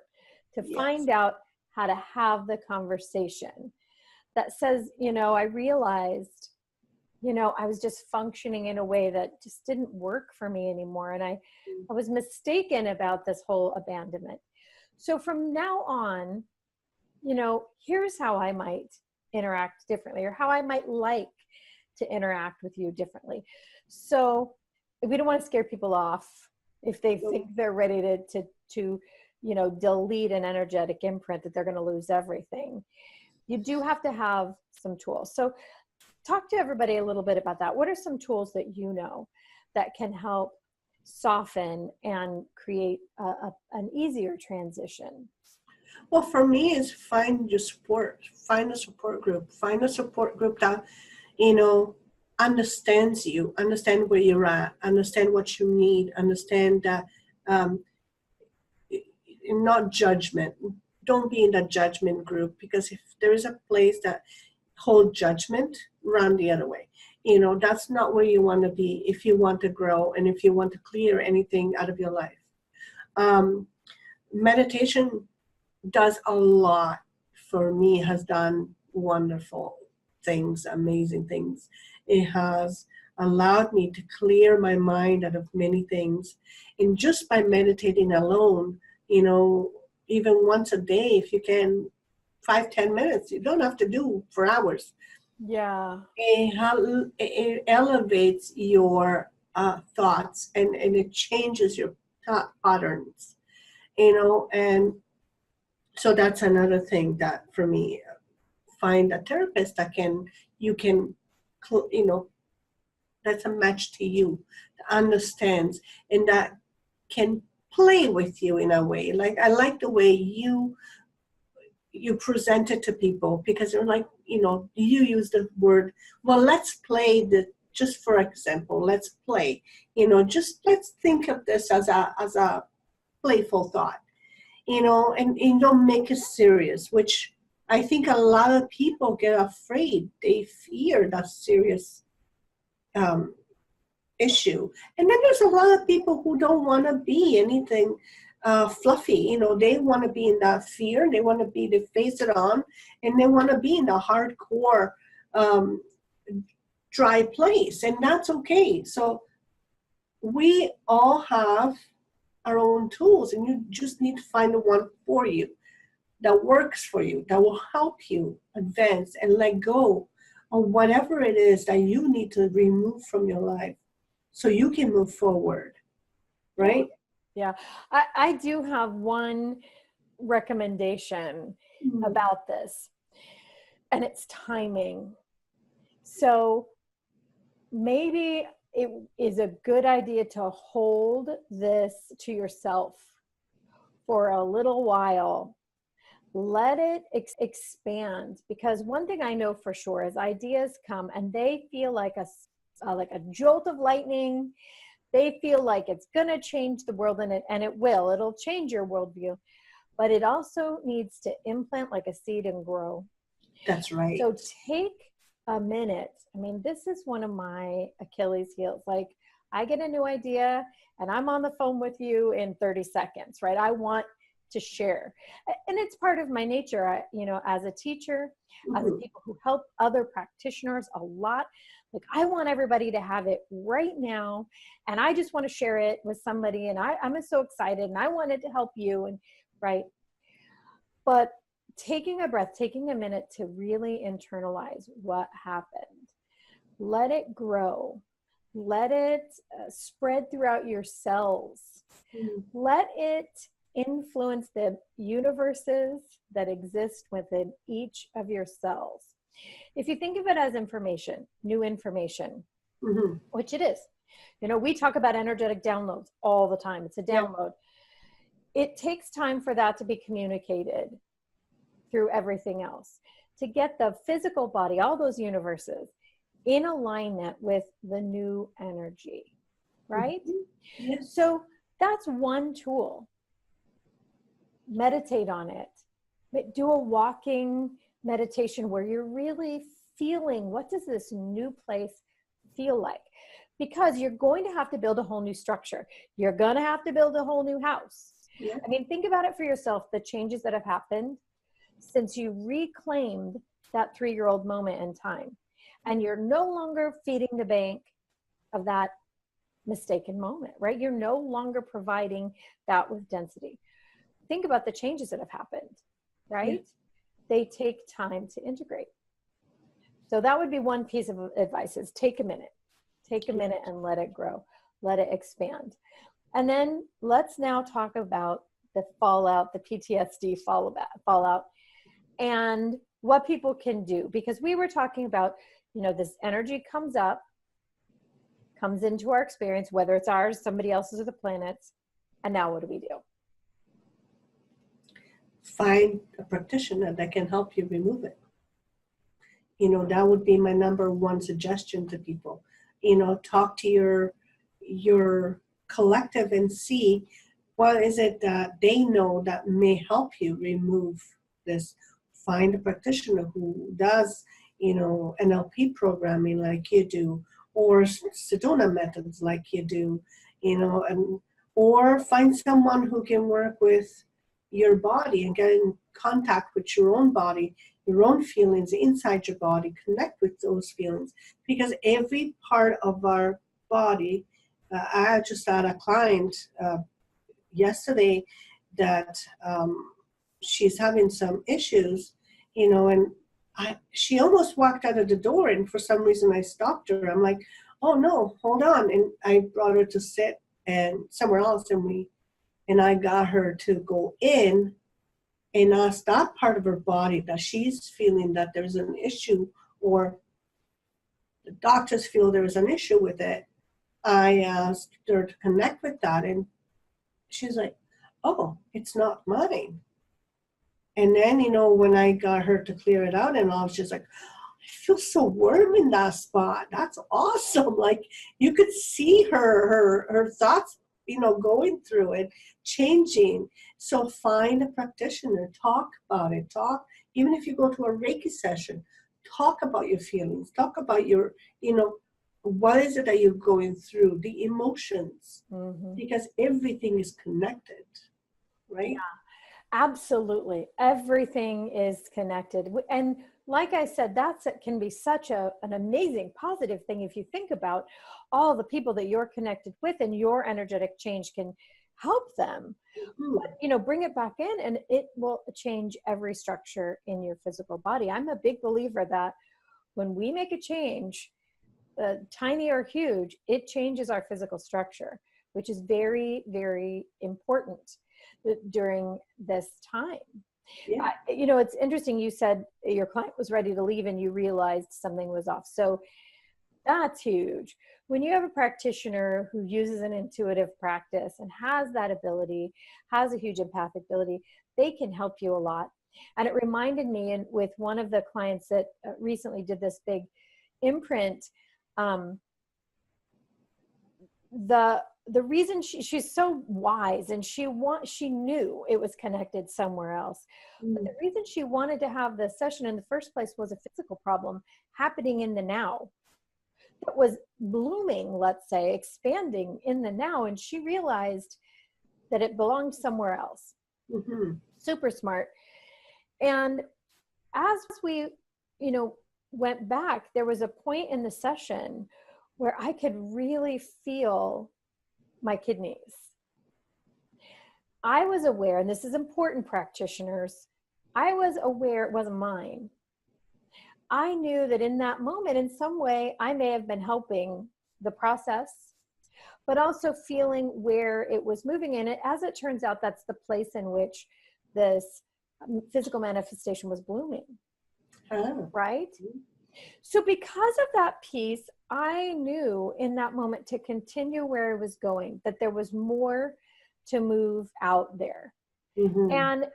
to find out how to have the conversation that says, I realized, I was just functioning in a way that just didn't work for me anymore. And I was mistaken about this whole abandonment. So from now on, here's how I might interact differently, or how I might like to interact with you differently. So we don't want to scare people off if they think they're ready to delete an energetic imprint, that they're going to lose everything. You do have to have some tools. So talk to everybody a little bit about that. What are some tools that that can help soften and create an easier transition? Well, for me, is find your support. Find a support group. Find a support group that, understands you, understand where you're at, understand what you need, understand that, not judgment. Don't be in that judgment group, because if there is a place that hold judgment, run the other way. That's not where you want to be if you want to grow and if you want to clear anything out of your life. Meditation does a lot for me, has done wonderful things, amazing things. It has allowed me to clear my mind out of many things. And just by meditating alone, even once a day, if you can, 5-10 minutes, you don't have to do for hours. Yeah. It elevates your thoughts, and it changes your thought patterns, and so that's another thing that for me, find a therapist that that's a match to you, that understands, and that can play with you in a way. Like, I like the way you present it to people, because they're like, you use the word, well, let's play just for example, let's play, let's think of this as a playful thought, and you don't make it serious, which I think a lot of people get afraid. They fear that serious issue. And then there's a lot of people who don't want to be anything fluffy. They want to be in that fear. They want to face it on, and they want to be in the hardcore dry place, and that's okay. So we all have our own tools, and you just need to find the one for you, that works for you, that will help you advance and let go of whatever it is that you need to remove from your life so you can move forward, right? Yeah. I do have one recommendation about this, and it's timing. So maybe it is a good idea to hold this to yourself for a little while. Let it expand, because one thing I know for sure is ideas come and they feel like a jolt of lightning. They feel like it's going to change the world, and it will. It'll change your worldview, but it also needs to implant like a seed and grow. That's right. So take a minute. I mean, this is one of my Achilles heels. Like, I get a new idea and I'm on the phone with you in 30 seconds, right? I want to share. And it's part of my nature, as a teacher, as people who help other practitioners a lot. Like, I want everybody to have it right now, and I just want to share it with somebody, and I'm so excited, and I wanted to help you, and right. But taking a breath, taking a minute to really internalize what happened. Let it grow. Let it spread throughout your cells. Let it influence the universes that exist within each of your cells. If you think of it as information, new information, which it is, you know, we talk about energetic downloads all the time. It's a download. It takes time for that to be communicated through everything else to get the physical body, all those universes, in alignment with the new energy, right? Yes. So that's one tool. Meditate on it. Do a walking meditation where you're really feeling, what does this new place feel like? Because you're going to have to build a whole new structure. You're going to have to build a whole new house. Yeah. I mean, think about it for yourself, the changes that have happened since you reclaimed that 3-year-old moment in time. And you're no longer feeding the bank of that mistaken moment, right? You're no longer providing that with density. Think about the changes that have happened, right? Yeah. They take time to integrate. So that would be one piece of advice is take a minute and let it grow, let it expand. And then let's now talk about the fallout, the PTSD fallout, and what people can do. Because we were talking about, you know, this energy comes up, comes into our experience, whether it's ours, somebody else's, or the planet's, and now what do we do? Find a practitioner that can help you remove it. You know, that would be my number one suggestion to people. You know, talk to your collective and see what is it that they know that may help you remove this. Find a practitioner who does, you know, NLP programming like you do, or Sedona methods like you do, you know, and or find someone who can work with your body and get in contact with your own body, your own feelings inside your body, connect with those feelings. Because every part of our body, I just had a client yesterday that she's having some issues, you know, and she almost walked out of the door, and for some reason I stopped her. I'm like, oh no, hold on. And I brought her to sit and somewhere else, and I got her to go in and ask that part of her body that she's feeling that there's an issue, or the doctors feel there's an issue with it. I asked her to connect with that, and she's like, oh, it's not mine. And then, you know, when I got her to clear it out and all, I was just like, I feel so warm in that spot. That's awesome. Like, you could see her thoughts, you know, going through it, changing. So find a practitioner, talk about it, even if you go to a Reiki session, talk about your feelings, talk about your, you know, what is it that you're going through, the emotions, because everything is connected, right? Yeah, absolutely. Everything is connected. And like I said, it can be such an amazing positive thing if you think about all the people that you're connected with, and your energetic change can help them. But, you know, bring it back in, and it will change every structure in your physical body. I'm a big believer that when we make a change, tiny or huge, it changes our physical structure, which is very, very important during this time. Yeah. You know, it's interesting. You said your client was ready to leave and you realized something was off. So that's huge. When you have a practitioner who uses an intuitive practice and has that ability, has a huge empathic ability, they can help you a lot. And it reminded me, and with one of the clients that recently did this big imprint, the reason she's so wise, and she knew it was connected somewhere else. But the reason she wanted to have the session in the first place was a physical problem happening in the now. That was blooming, let's say, expanding in the now, and she realized that it belonged somewhere else. Super smart. And as we, you know, went back, there was a point in the session where I could really feel my kidneys. I was aware, and this is important, practitioners, I was aware it wasn't mine. I knew that in that moment, in some way, I may have been helping the process, but also feeling where it was moving in it. As it turns out, that's the place in which this physical manifestation was blooming. Oh. Right? So because of that piece, I knew in that moment to continue where I was going, that there was more to move out there. Mm-hmm. And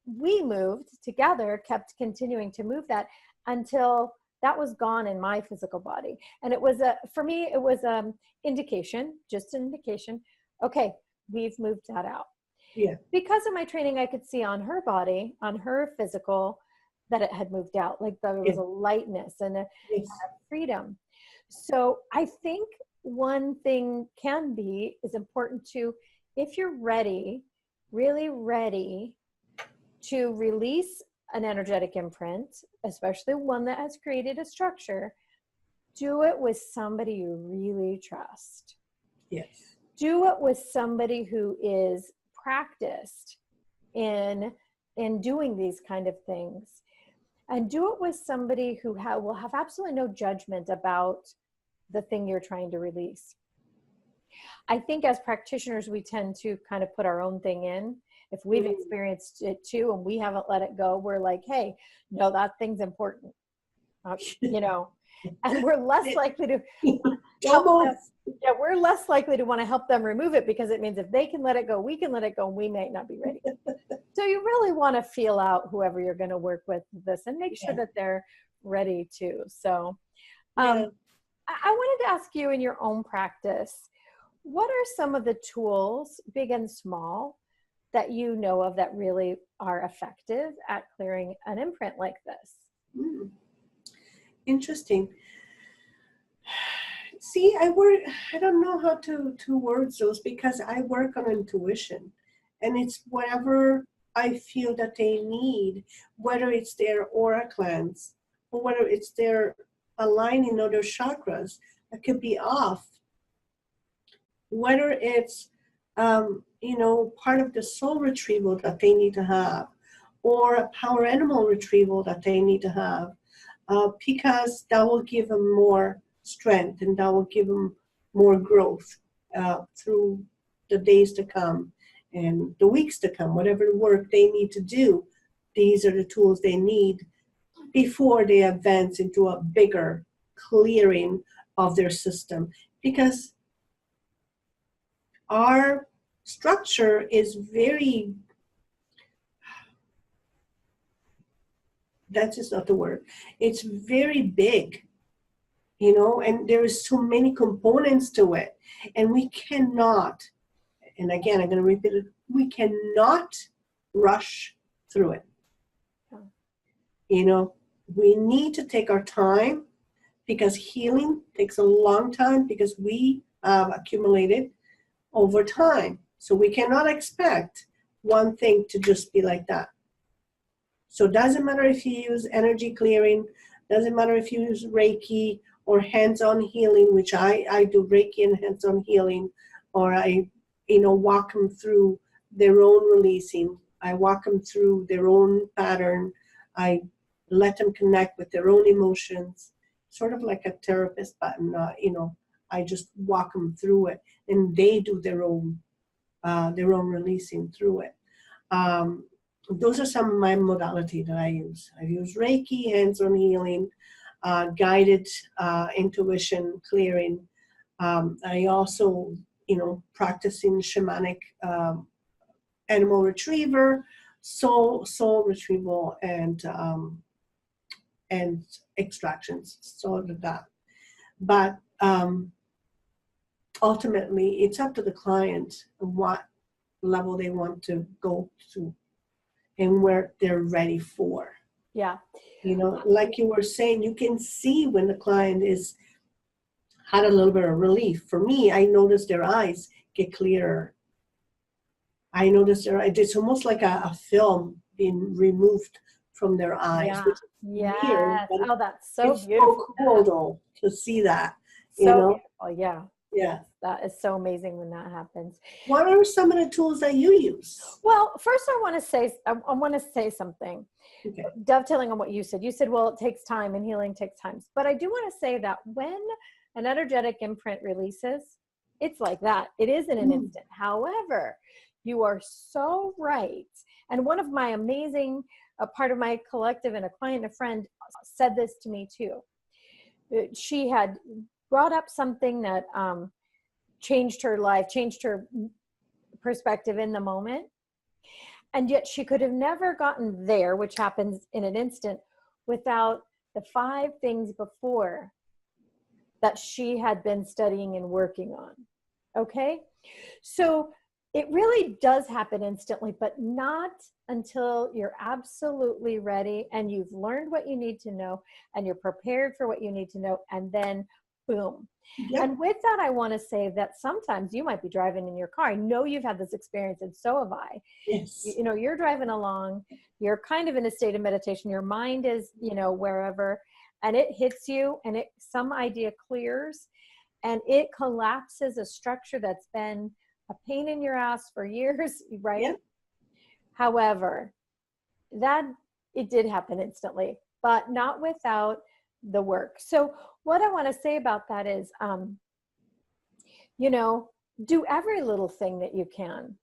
we moved together, kept continuing to move that until that was gone in my physical body. And it was for me, it was indication, just an indication. Okay, we've moved that out. Yeah. Because of my training, I could see on her body, on her physical, that it had moved out. Like there was a lightness and a freedom. So I think one thing is important to, if you're ready, really ready to release an energetic imprint, especially one that has created a structure, do it with somebody you really trust. Yes. Do it with somebody who is practiced in doing these kind of things. And do it with somebody who will have absolutely no judgment about the thing you're trying to release. I think as practitioners, we tend to kind of put our own thing in. If we've experienced it too and we haven't let it go, we're like, hey, no, that thing's important. You know, and we're less likely to help them. Yeah, we're less likely to want to help them remove it, because it means if they can let it go, we can let it go, and we may not be ready. So you really want to feel out whoever you're going to work with this and make sure that they're ready too. So I wanted to ask you, in your own practice, what are some of the tools, big and small, that you know of that really are effective at clearing an imprint like this? Interesting. See, I don't know how to words those, because I work on intuition, and it's whatever I feel that they need, whether it's their aura cleanse or whether it's their aligning of their chakras that could be off, whether it's part of the soul retrieval that they need to have, or a power animal retrieval that they need to have, because that will give them more strength and that will give them more growth through the days to come and the weeks to come. Whatever work they need to do, these are the tools they need before they advance into a bigger clearing of their system. Because our structure is very, that's just not the word, it's very big, and there is so many components to it, and we cannot, and again, I'm going to repeat it, we cannot rush through it. We need to take our time, because healing takes a long time, because we have accumulated over time. So we cannot expect one thing to just be like that. So it doesn't matter if you use energy clearing, doesn't matter if you use Reiki or hands-on healing, which I do Reiki and hands-on healing, or I walk them through their own releasing. I walk them through their own pattern. I let them connect with their own emotions, sort of like a therapist, but not, I just walk them through it, and they do their own releasing through it. Those are some of my modality that I use. I use Reiki, hands-on healing, guided intuition clearing. I also, practicing shamanic animal retriever, soul retrieval, and extractions, so that. But ultimately, it's up to the client what level they want to go to and where they're ready for. Yeah. Like you were saying, you can see when the client had a little bit of relief. For me, I noticed their eyes get clearer. I noticed it's almost like a film being removed from their eyes. Yeah. Which is weird, Oh, that's so it's beautiful. so cool though to see that. So beautiful. Yeah. Yeah. That is so amazing when that happens. What are some of the tools that you use? Well, first I want to say something. Okay. Dovetailing on what you said. You said, well, it takes time and healing takes time. But I do want to say that when an energetic imprint releases, it's like that. It is in an instant. However, you are so right. And one of my amazing, a part of my collective and a client, a friend said this to me too. She had brought up something that changed her life, changed her perspective in the moment. And yet she could have never gotten there, which happens in an instant, without the 5 things before that she had been studying and working on. Okay? So it really does happen instantly, but not until you're absolutely ready and you've learned what you need to know and you're prepared for what you need to know, and then boom. Yep. And with that, I want to say that sometimes you might be driving in your car. I know you've had this experience, and so have I. Yes. You know, you're driving along, you're kind of in a state of meditation, your mind is, you know, wherever, and it hits you and some idea clears and it collapses a structure that's been a pain in your ass for years, right? Yep. However, it did happen instantly, but not without the work. So what I want to say about that is, you know, do every little thing that you can.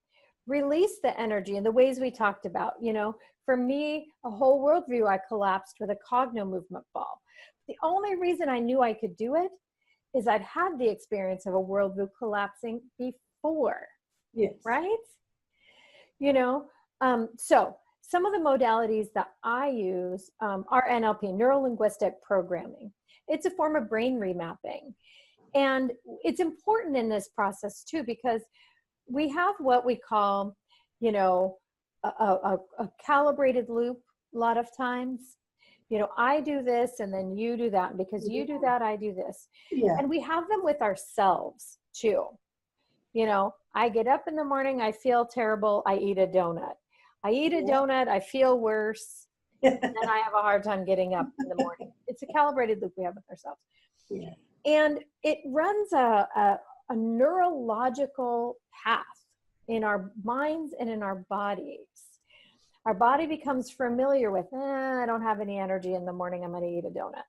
Release the energy in the ways we talked about. You know, for me, a whole worldview I collapsed with a cogno movement ball. The only reason I knew I could do it is I'd had the experience of a worldview collapsing before. Yes. Right? You know, so some of the modalities that I use are NLP, neuro-linguistic programming. It's a form of brain remapping. And it's important in this process too, because we have what we call, you know, a calibrated loop a lot of times. You know, I do this and then you do that. And because you do that, I do this. Yeah. And we have them with ourselves too. You know, I get up in the morning, I feel terrible, I eat a donut. I eat a donut, I feel worse, and then I have a hard time getting up in the morning. It's a calibrated loop we have with ourselves. Yeah. And it runs a neurological path in our minds and in our bodies. Our body becomes familiar with, I don't have any energy in the morning, I'm going to eat a donut.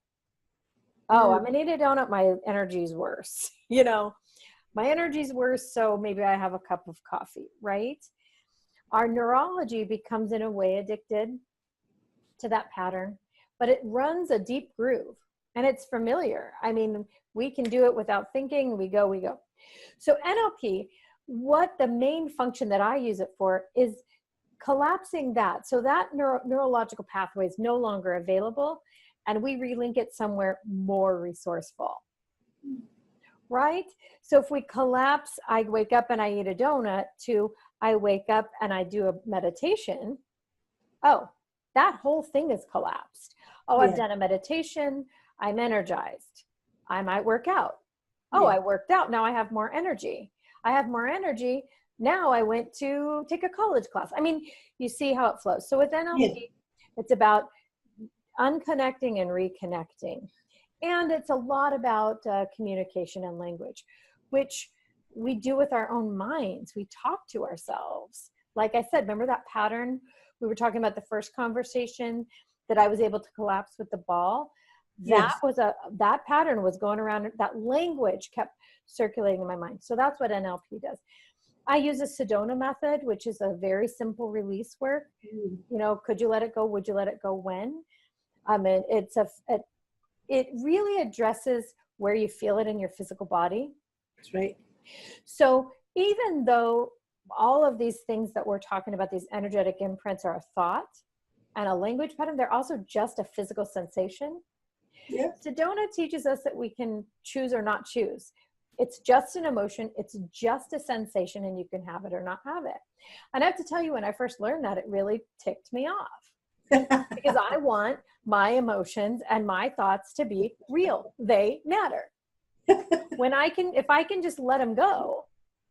Oh, I'm going to eat a donut, my energy's worse. You know, my energy's worse, so maybe I have a cup of coffee, right? Our neurology becomes in a way addicted to that pattern, but it runs a deep groove and it's familiar. I mean, we can do it without thinking, we go. So NLP, what the main function that I use it for is collapsing that. So that neurological pathway is no longer available and we relink it somewhere more resourceful. Right? So if we collapse, I wake up and I eat a donut, to I wake up and I do a meditation, oh, that whole thing is collapsed. Oh, I've done a meditation, I'm energized. I might work out. Oh, I worked out, now I have more energy. I have more energy, now I went to take a college class. I mean, you see how it flows. So with NLP, it's about unconnecting and reconnecting. And it's a lot about communication and language, which we do with our own minds. We talk to ourselves. Like I said, remember that pattern? We were talking about the first conversation that I was able to collapse with the ball. That that pattern was going around. That language kept circulating in my mind. So that's what NLP does. I use a Sedona method, which is a very simple release work. You know, could you let it go? Would you let it go? When? I mean, it really addresses where you feel it in your physical body. That's right. So even though all of these things that we're talking about, these energetic imprints, are a thought and a language pattern, they're also just a physical sensation. Yeah. Sedona teaches us that we can choose or not choose. It's just an emotion. It's just a sensation, and you can have it or not have it. And I have to tell you, when I first learned that, it really ticked me off because I want my emotions and my thoughts to be real. They matter. If I can just let them go,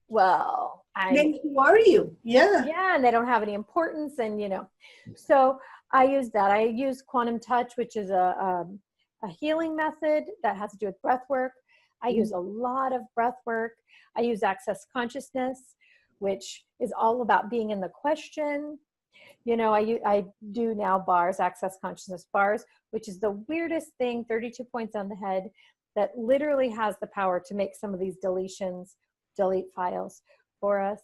well, then who are you? Yeah, and they don't have any importance, and you know. So I use that. I use quantum touch, which is a healing method that has to do with breath work. I use a lot of breath work. I use access consciousness, which is all about being in the question. You know, I do now bars, access consciousness bars, which is the weirdest thing, 32 points on the head, that literally has the power to make some of these deletions, delete files for us.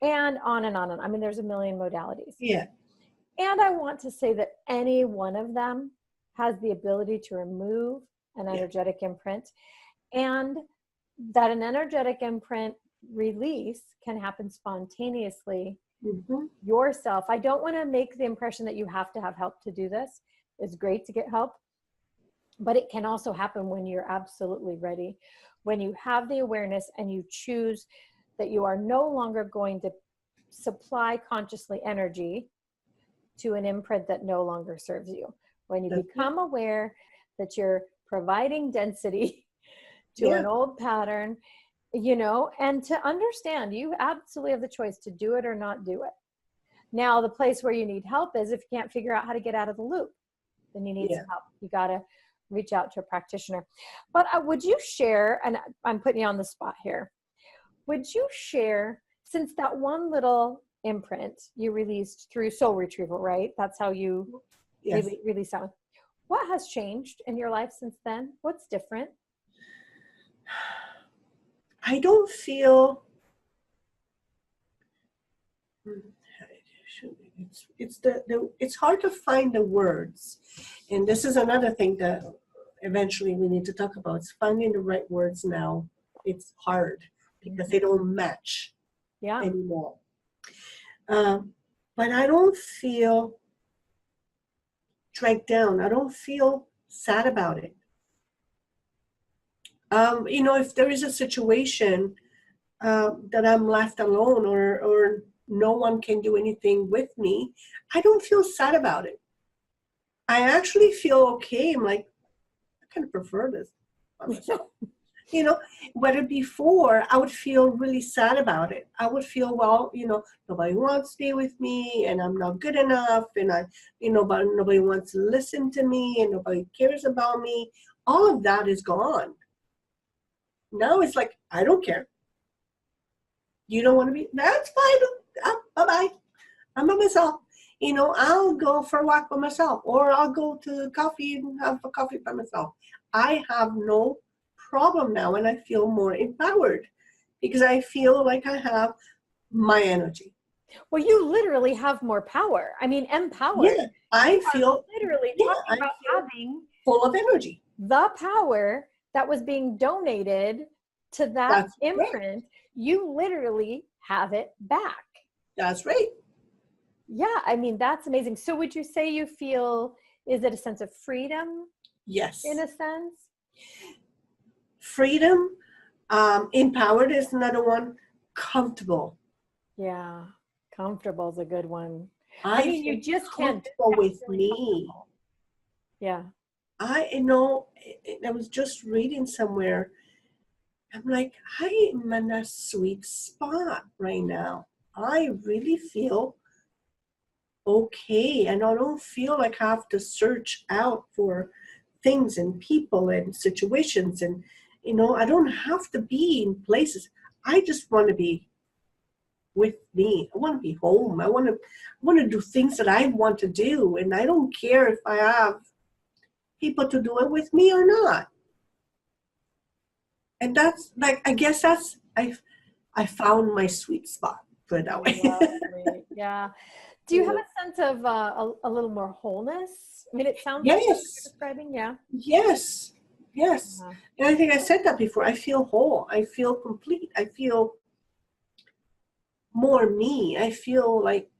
And on and on and on. I mean, there's a million modalities. Yeah. And I want to say that any one of them has the ability to remove an energetic imprint, and that an energetic imprint release can happen spontaneously yourself. I don't want to make the impression that you have to have help to do this. It's great to get help, but it can also happen when you're absolutely ready, when you have the awareness and you choose that you are no longer going to supply consciously energy to an imprint that no longer serves you. When you become aware that you're providing density to an old pattern, you know, and to understand you absolutely have the choice to do it or not do it. Now, the place where you need help is if you can't figure out how to get out of the loop, then you need some help. You got to reach out to a practitioner. But would you share, and I'm putting you on the spot here, would you share, since that one little imprint you released through soul retrieval, right? That's how you release that one. What has changed in your life since then? What's different? I don't feel it's hard to find the words, and this is another thing that eventually we need to talk about. It's finding the right words now. It's hard because they don't match anymore. But I don't feel dragged down. I don't feel sad about it. You know, if there is a situation that I'm left alone or no one can do anything with me, I don't feel sad about it. I actually feel okay. I'm like, I kind of prefer this by myself. You know, whether before I would feel really sad about it. I would feel, well, you know, nobody wants to be with me and I'm not good enough and but nobody wants to listen to me and nobody cares about me. All of that is gone. Now it's like, I don't care. You don't want to be, that's fine. Bye-bye. I'm by myself. You know, I'll go for a walk by myself, or I'll go to coffee and have a coffee by myself. I have no problem now, and I feel more empowered because I feel like I have my energy. Well, you literally have more power. I mean, empowered. Yeah, I feel literally talking about having full of energy. The power that was being donated to that imprint, right. You literally have it back. That's right. Yeah, I mean, that's amazing. So would you say you feel, is it a sense of freedom? Yes. In a sense? Freedom, empowered is another one, comfortable. Yeah, comfortable is a good one. I mean, you just can't go with me. Yeah. I was just reading somewhere. I'm like, I am in a sweet spot right now. I really feel okay. And I don't feel like I have to search out for things and people and situations. And, you know, I don't have to be in places. I just want to be with me. I want to be home. I want to do things that I want to do. And I don't care if I have people to do it with me or not. And that's like, I guess that's, I found my sweet spot, put it that way. Yeah. Do you have a sense of a little more wholeness? I mean, it sounds like you're describing, Yes. Uh-huh. And I think I said that before. I feel whole. I feel complete. I feel more me. I feel like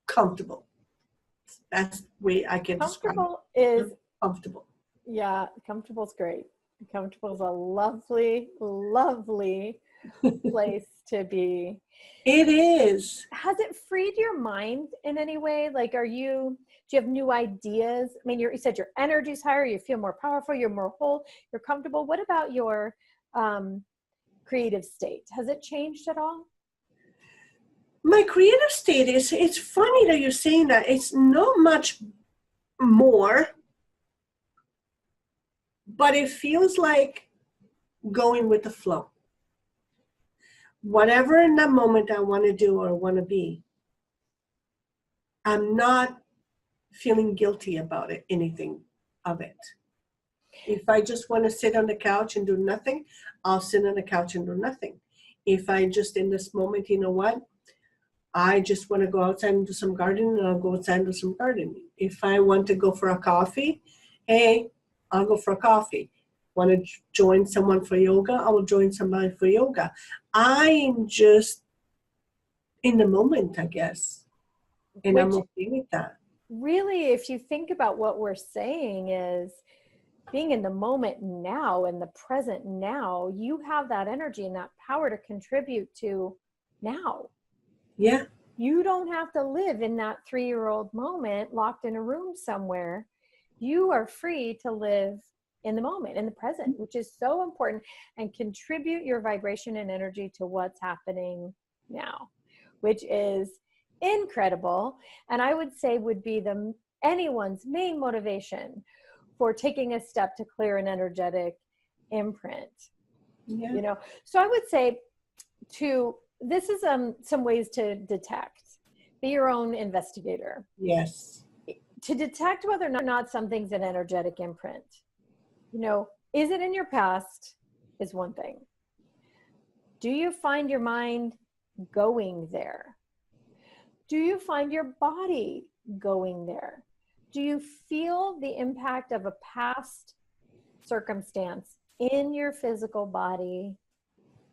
comfortable. That's the way I can describe it. Comfortable is comfortable. Yeah, comfortable is great. Comfortable is a lovely, lovely place to be. It is. Has it freed your mind in any way? Like, do you have new ideas? I mean, you said your energy's higher, you feel more powerful, you're more whole, you're comfortable. What about your creative state? Has it changed at all? My creative state it's funny that you're saying that. It's not much more. but it feels like going with the flow. Whatever in that moment I want to do or want to be, I'm not feeling guilty about it, anything of it. If I just want to sit on the couch and do nothing, I'll sit on the couch and do nothing. If I just in this moment, you know what? I just want to go outside and do some gardening, and I'll go outside and do some gardening. If I want to go for a coffee, hey, I'll go for a coffee. Want to join someone for yoga? I will join somebody for yoga. I'm just in the moment, I guess. And I'm okay with that. Really, if you think about what we're saying is being in the moment now, in the present now, you have that energy and that power to contribute to now. Yeah. You don't have to live in that 3-year-old moment locked in a room somewhere. You are free to live in the moment, in the present, which is so important, and contribute your vibration and energy to what's happening now, which is incredible. And I would say would be anyone's main motivation for taking a step to clear an energetic imprint. Yeah. You know, so I would say this is some ways to detect. Be your own investigator. Yes. To detect whether or not something's an energetic imprint. You know, is it in your past is one thing. Do you find your mind going there? Do you find your body going there? Do you feel the impact of a past circumstance in your physical body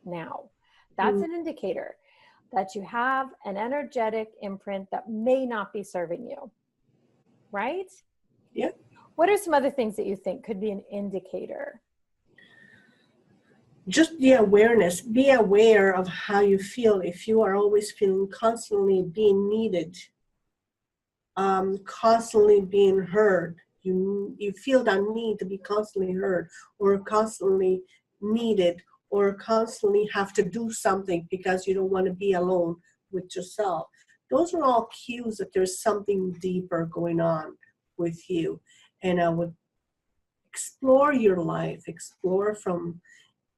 now? That's an indicator that you have an energetic imprint that may not be serving you, right? Yeah. What are some other things that you think could be an indicator? Just the awareness. Be aware of how you feel. If you are always feeling constantly being needed, constantly being heard, you feel that need to be constantly heard or constantly needed or constantly have to do something because you don't want to be alone with yourself. Those are all cues that there's something deeper going on with you. And I would explore your life, explore from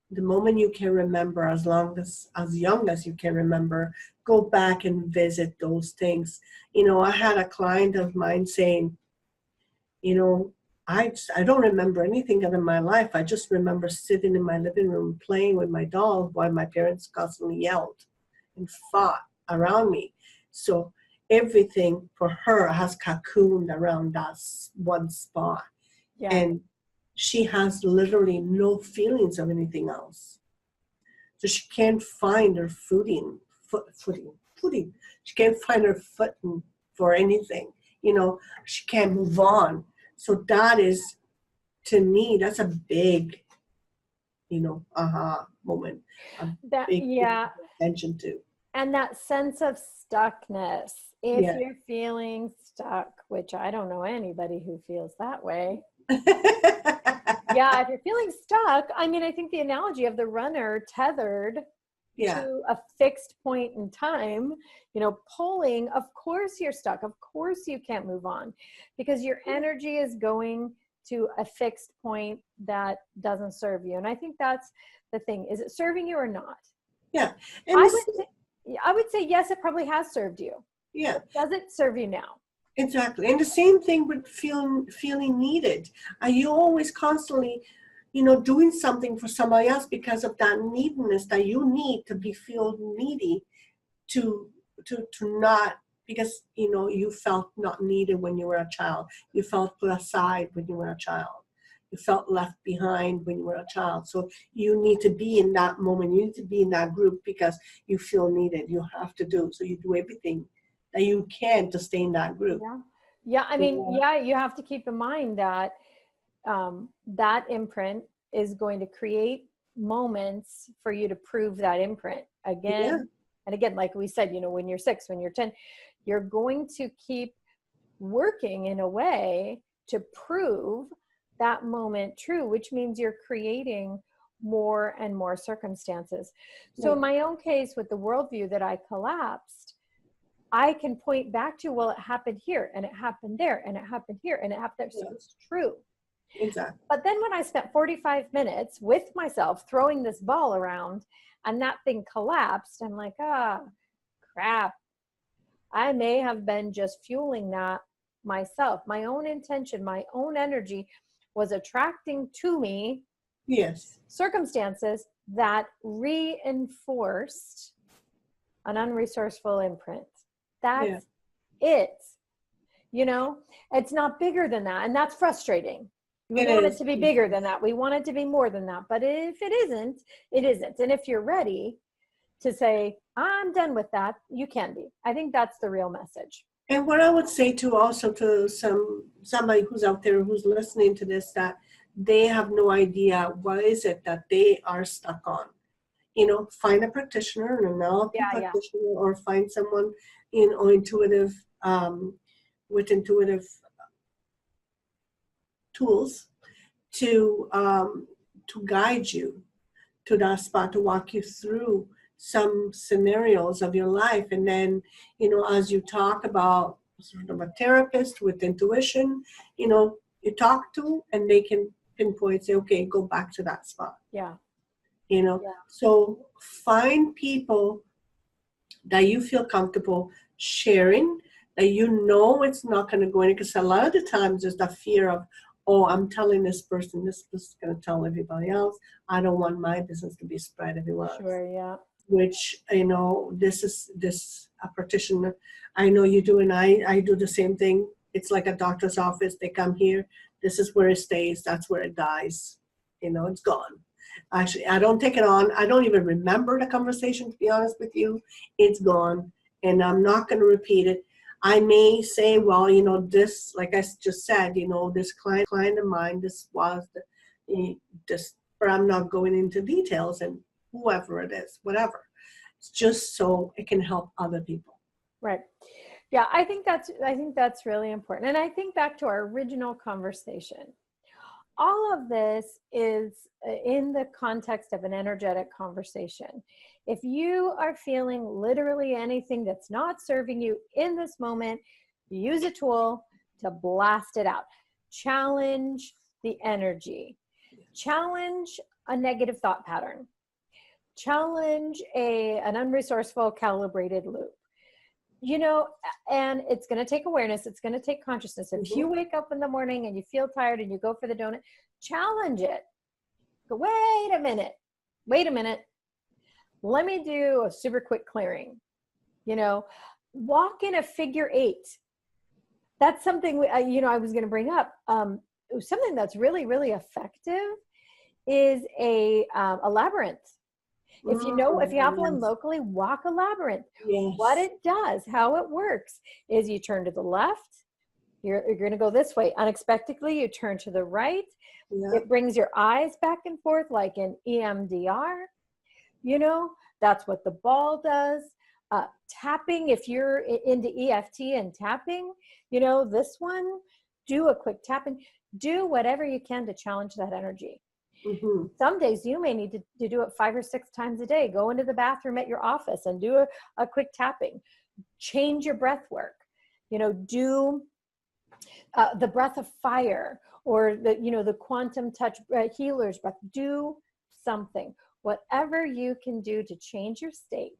the moment you can remember, as young as you can remember, go back and visit those things. You know, I had a client of mine saying, you know, I don't remember anything out of my life. I just remember sitting in my living room playing with my doll while my parents constantly yelled and fought around me. So everything for her has cocooned around that one spot. Yeah. And she has literally no feelings of anything else. So she can't find her footing. She can't find her footing for anything. You know, she can't move on. So that is, to me, that's a big, you know, aha moment. That, yeah. Attention to. And that sense of stuckness. If Yeah. you're feeling stuck, which I don't know anybody who feels that way. Yeah, if you're feeling stuck, I mean, I think the analogy of the runner tethered to a fixed point in time, you know, pulling, of course you're stuck. Of course you can't move on because your energy is going to a fixed point that doesn't serve you. And I think that's the thing. Is it serving you or not? Yeah. And I would say, yes, it probably has served you. Yeah. Does it serve you now? Exactly. And the same thing with feeling needed. Are you always constantly, you know, doing something for somebody else because of that neediness that you need to be feel needy to not, because, you know, you felt not needed when you were a child. You felt put aside when you were a child. You felt left behind when you were a child. So you need to be in that moment. You need to be in that group because you feel needed. You have to do. So you do everything that you can to stay in that group. Yeah. I mean, you have to keep in mind that that imprint is going to create moments for you to prove that imprint again and again. Like we said, you know, when you're 6, when you're 10, you're going to keep working in a way to prove that moment true, which means you're creating more and more circumstances. So in my own case, with the worldview that I collapsed, I can point back to, well, it happened here and it happened there and it happened here and it happened there. So it's true. Exactly. But then when I spent 45 minutes with myself throwing this ball around and that thing collapsed, I'm like, crap. I may have been just fueling that myself. My own intention, my own energy was attracting to me Yes. circumstances that reinforced an unresourceful imprint. That's it. You know, it's not bigger than that. And that's frustrating. We want it to be bigger than that. We want it to be more than that. But if it isn't, it isn't. And if you're ready to say, I'm done with that, you can be. I think that's the real message. And what I would say to also to somebody who's out there who's listening to this, that they have no idea what is it that they are stuck on. You know, find a practitioner, an NLP practitioner, or find someone, you know, intuitive, with intuitive tools to guide you to that spot, to walk you through some scenarios of your life. And then, you know, as you talk about sort of a therapist with intuition, you know, you talk to and they can pinpoint, say, okay, go back to that spot. Yeah. You know, so find people that you feel comfortable sharing, that you know it's not going to go in, because a lot of the times there's the fear of, oh, I'm telling this person is going to tell everybody else. I don't want my business to be spread everywhere else. Sure, yeah. Which, you know, this a practitioner, I know you do, and I do the same thing. It's like a doctor's office. They come here. This is where it stays. That's where it dies. You know, it's gone. Actually, I don't take it on. I don't even remember the conversation, to be honest with you. It's gone, and I'm not going to repeat it. I may say, well, you know, this, like I just said, you know, this client of mine, this was this, but I'm not going into details, and whoever it is, whatever. It's just so it can help other people. Right. Yeah, I think that's really important. And I think back to our original conversation. All of this is in the context of an energetic conversation. If you are feeling literally anything that's not serving you in this moment, use a tool to blast it out. Challenge the energy. Challenge a negative thought pattern. Challenge an unresourceful calibrated loop. You know, and it's going to take awareness. It's going to take consciousness. If you wake up in the morning and you feel tired and you go for the donut, challenge it. Go, wait a minute. Let me do a super quick clearing. You know, walk in a figure 8. That's something, you know, I was going to bring up. Something that's really, really effective is a labyrinth. If you have one locally, walk a labyrinth. Yes. What it does, how it works, is you turn to the left. You're going to go this way. Unexpectedly, you turn to the right. Yeah. It brings your eyes back and forth like an EMDR. You know, that's what the ball does. Tapping, if you're into EFT and tapping, you know, this one, do a quick tapping. Do whatever you can to challenge that energy. Mm-hmm. Some days you may need to do it 5 or 6 times a day. Go into the bathroom at your office and do a quick tapping. Change your breath work. You know, do the breath of fire, or the quantum touch healer's breath. Do something. Whatever you can do to change your state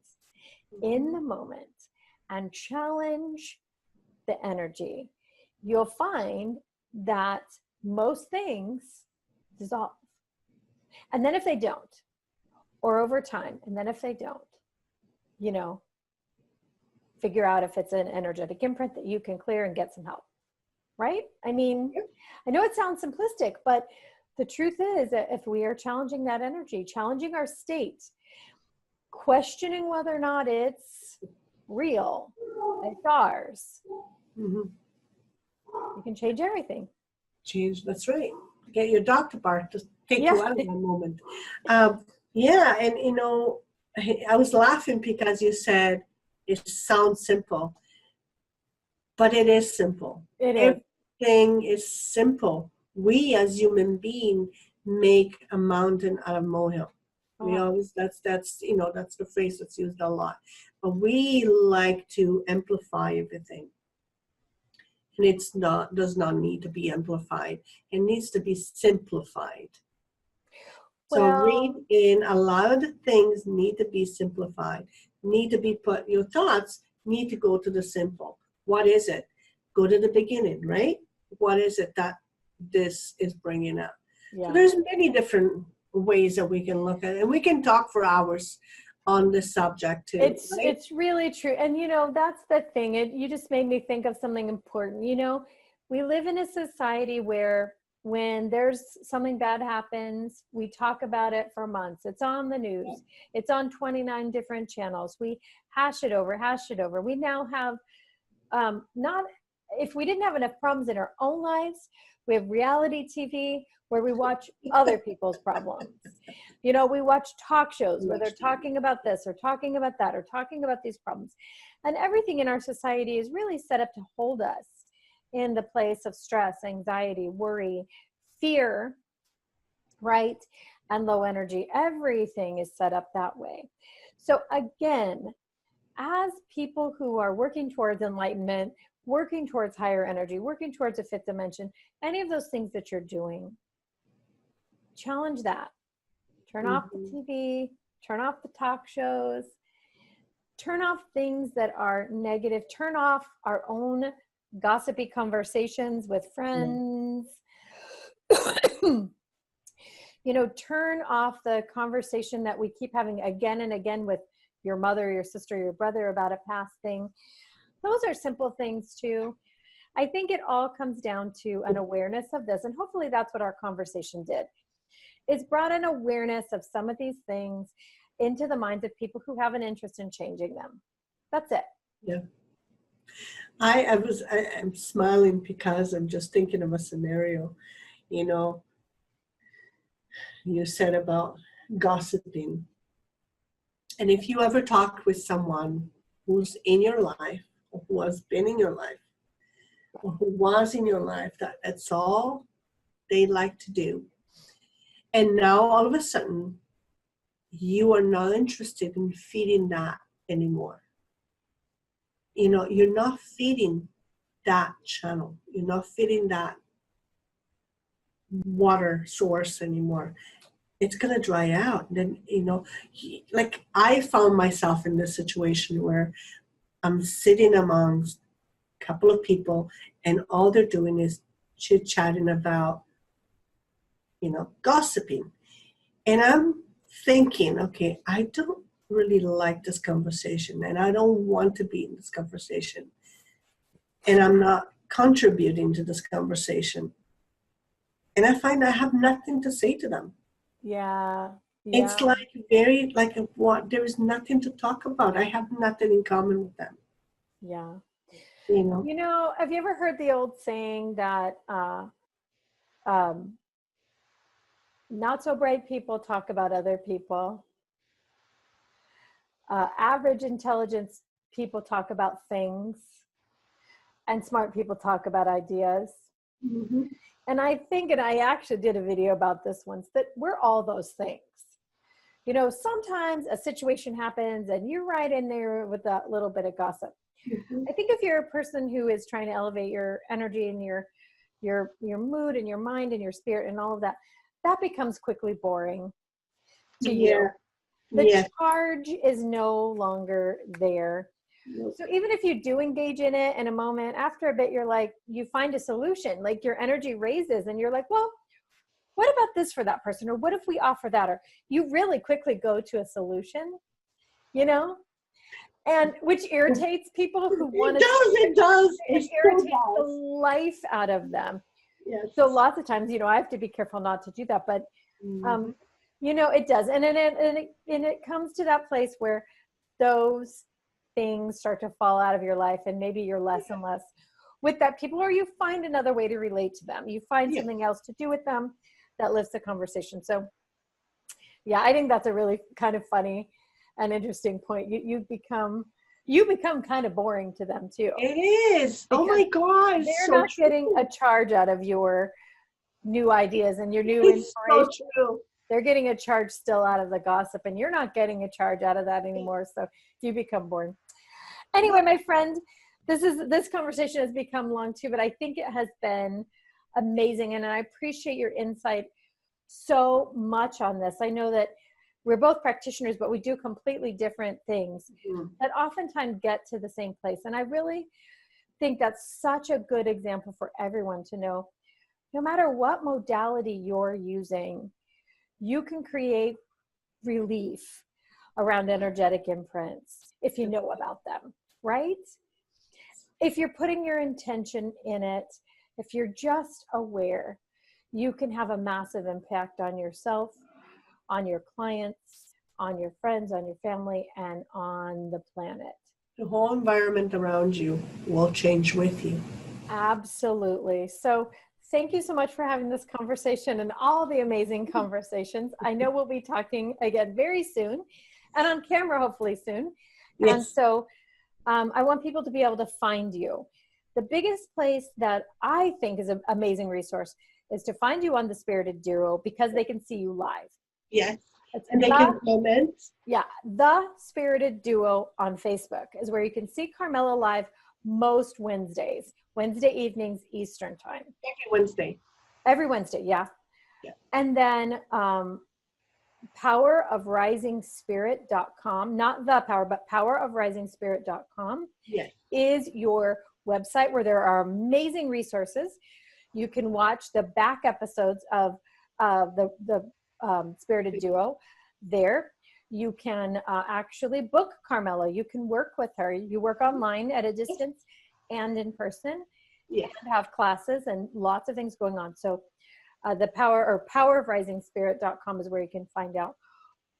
in the moment and challenge the energy, you'll find that most things dissolve. And then if they don't, or over time, and then if they don't, you know, figure out if it's an energetic imprint that you can clear and get some help, right? I mean, I know it sounds simplistic, but the truth is that if we are challenging that energy, challenging our state, questioning whether or not it's real, it's ours, you can change everything. That's right. Get your doctor part to take you out of that moment. And you know, I was laughing because you said it sounds simple, but it is simple. Everything is simple. We as human beings make a mountain out of molehill. We always, that's you know, that's the phrase that's used a lot. But we like to amplify everything. and does not need to be amplified. It needs to be simplified. So read Well, in, a lot of the things need to be simplified, need to be put, your thoughts need to go to the simple. What is it? Go to the beginning, right? What is it that this is bringing up? yeah. So there's many different ways that we can look at it, and we can talk for hours on this subject too. Right? It's really true. And you know, that's the thing. You just made me think of something important. You know, we live in a society where when there's something bad happens, we talk about it for months. It's on the news. It's on 29 different channels. We hash it over, hash it over. We now have not, if we didn't have enough problems in our own lives, we have reality TV where we watch other people's problems. You know, we watch talk shows where they're talking about this or talking about that or talking about these problems. And everything in our society is really set up to hold us in the place of stress, anxiety, worry, fear, right? And low energy. Everything is set up that way. So again, as people who are working towards enlightenment, working towards higher energy, working towards a fifth dimension, any of those things that you're doing, challenge that. Turn off the TV, turn off the talk shows, turn off things that are negative, turn off our own gossipy conversations with friends. You know, turn off the conversation that we keep having again and again with your mother, your sister, your brother about a past thing. Those are simple things too. I think it all comes down to an awareness of this, and hopefully that's what our conversation did. It's brought an awareness of some of these things into the minds of people who have an interest in changing them. That's it. Yeah. I'm smiling because I'm just thinking of a scenario. You know, you said about gossiping. And if you ever talked with someone who's in your life, or who has been in your life, or who was in your life, that's all they like to do. And now all of a sudden, you are not interested in feeding that anymore. You know, you're not feeding that channel. You're not feeding that water source anymore. It's going to dry out. And then, you know, like I found myself in this situation where I'm sitting amongst a couple of people and all they're doing is chit-chatting about, you know, gossiping. And I'm thinking, okay, I don't really like this conversation and I don't want to be in this conversation. And I'm not contributing to this conversation. And I find I have nothing to say to them. Yeah. It's like very, like what, there is nothing to talk about. I have nothing in common with them. Yeah. You know? You know, have you ever heard the old saying that not so bright people talk about other people? Average intelligence people talk about things, and smart people talk about ideas. Mm-hmm. And I think, and I actually did a video about this once, that we're all those things. You know, sometimes a situation happens and you're right in there with that little bit of gossip. Mm-hmm. I think if you're a person who is trying to elevate your energy and your mood and your mind and your spirit and all of that, that becomes quickly boring to you. The charge is no longer there. Nope. So even if you do engage in it in a moment, after a bit, you're like, you find a solution, like your energy raises and you're like, well, what about this for that person? Or what if we offer that? Or you really quickly go to a solution, you know, and which irritates people who want to. It does. It irritates the life out of them. Yes. So lots of times, you know, I have to be careful not to do that, but you know, it does. And it comes to that place where those things start to fall out of your life and maybe you're less and less with that people, or you find another way to relate to them. You find something else to do with them that lifts the conversation. So yeah, I think that's a really kind of funny and interesting point. You become kind of boring to them too. It is. Oh my gosh. They're not getting a charge out of your new ideas and your new inspiration. So true. They're getting a charge still out of the gossip and you're not getting a charge out of that anymore. So you become boring. Anyway, my friend, this conversation has become long too, but I think it has been amazing. And I appreciate your insight so much on this. I know that we're both practitioners, but we do completely different things that oftentimes get to the same place. And I really think that's such a good example for everyone to know, no matter what modality you're using, you can create relief around energetic imprints if you know about them, right? If you're putting your intention in it, if you're just aware, you can have a massive impact on yourself, on your clients, on your friends, on your family, and on the planet. The whole environment around you will change with you. Absolutely. So thank you so much for having this conversation and all the amazing conversations. I know we'll be talking again very soon and on camera hopefully soon. Yes. And so I want people to be able to find you. The biggest place that I think is an amazing resource is to find you on the Spirited Duo because they can see you live. Yes. And they can comment. Yeah. The Spirited Duo on Facebook is where you can see Carmela live most Wednesday evenings, Eastern time. Every Wednesday, yeah. And then powerofrisingspirit.com, not the power, but powerofrisingspirit.com is your website where there are amazing resources. You can watch the back episodes of the Spirited Duo there. You can actually book Carmela. You can work with her. You work online at a distance and in person. And have classes and lots of things going on. So the powerofrisingspirit.com is where you can find out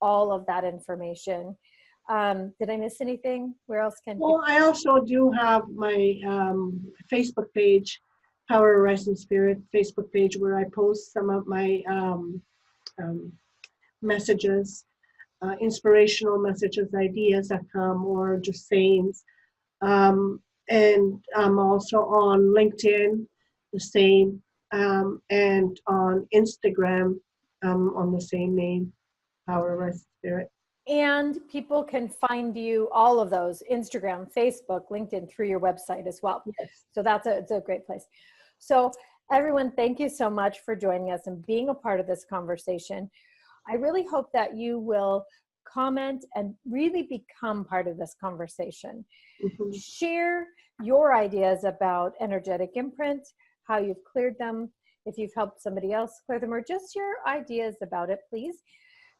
all of that information. Did I miss anything? Where else can Well, I also do have my Facebook page, Power of Rising Spirit Facebook page, where I post some of my messages, inspirational messages, ideas that come, or just sayings. And I'm also on LinkedIn, the same, and on Instagram, on the same name, Power of Rising Spirit. And people can find you, all of those, Instagram, Facebook, LinkedIn, through your website as well. So it's a great place. So everyone, thank you so much for joining us and being a part of this conversation. I really hope that you will comment and really become part of this conversation. Share your ideas about energetic imprints, how you've cleared them, if you've helped somebody else clear them, or just your ideas about it, please,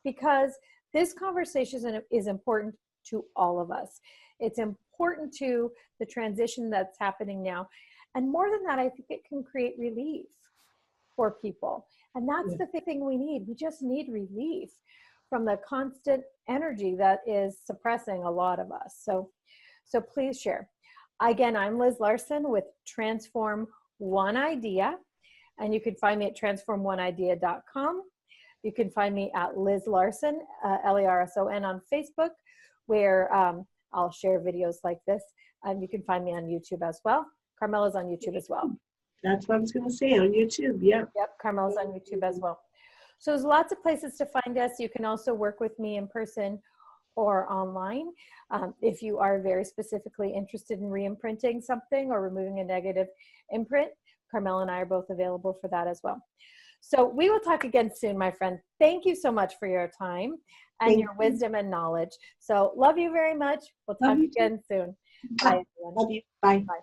because this conversation is important to all of us. It's important to the transition that's happening now. And more than that, I think it can create relief for people. And that's the thing we need. We just need relief from the constant energy that is suppressing a lot of us. So please share. Again, I'm Liz Larson with Transform One Idea, and you can find me at transformoneidea.com. You can find me at Liz Larson, Larson on Facebook, where I'll share videos like this. You can find me on YouTube as well. Carmela's on YouTube as well. That's what I was going to say, on YouTube, Yep, Carmela's on YouTube as well. So there's lots of places to find us. You can also work with me in person or online. If you are very specifically interested in re-imprinting something or removing a negative imprint, Carmela and I are both available for that as well. So we will talk again soon, my friend. Thank you so much for your time and your wisdom and knowledge. So love you very much. We'll talk again soon. Bye, everyone. Love you. Bye. Bye.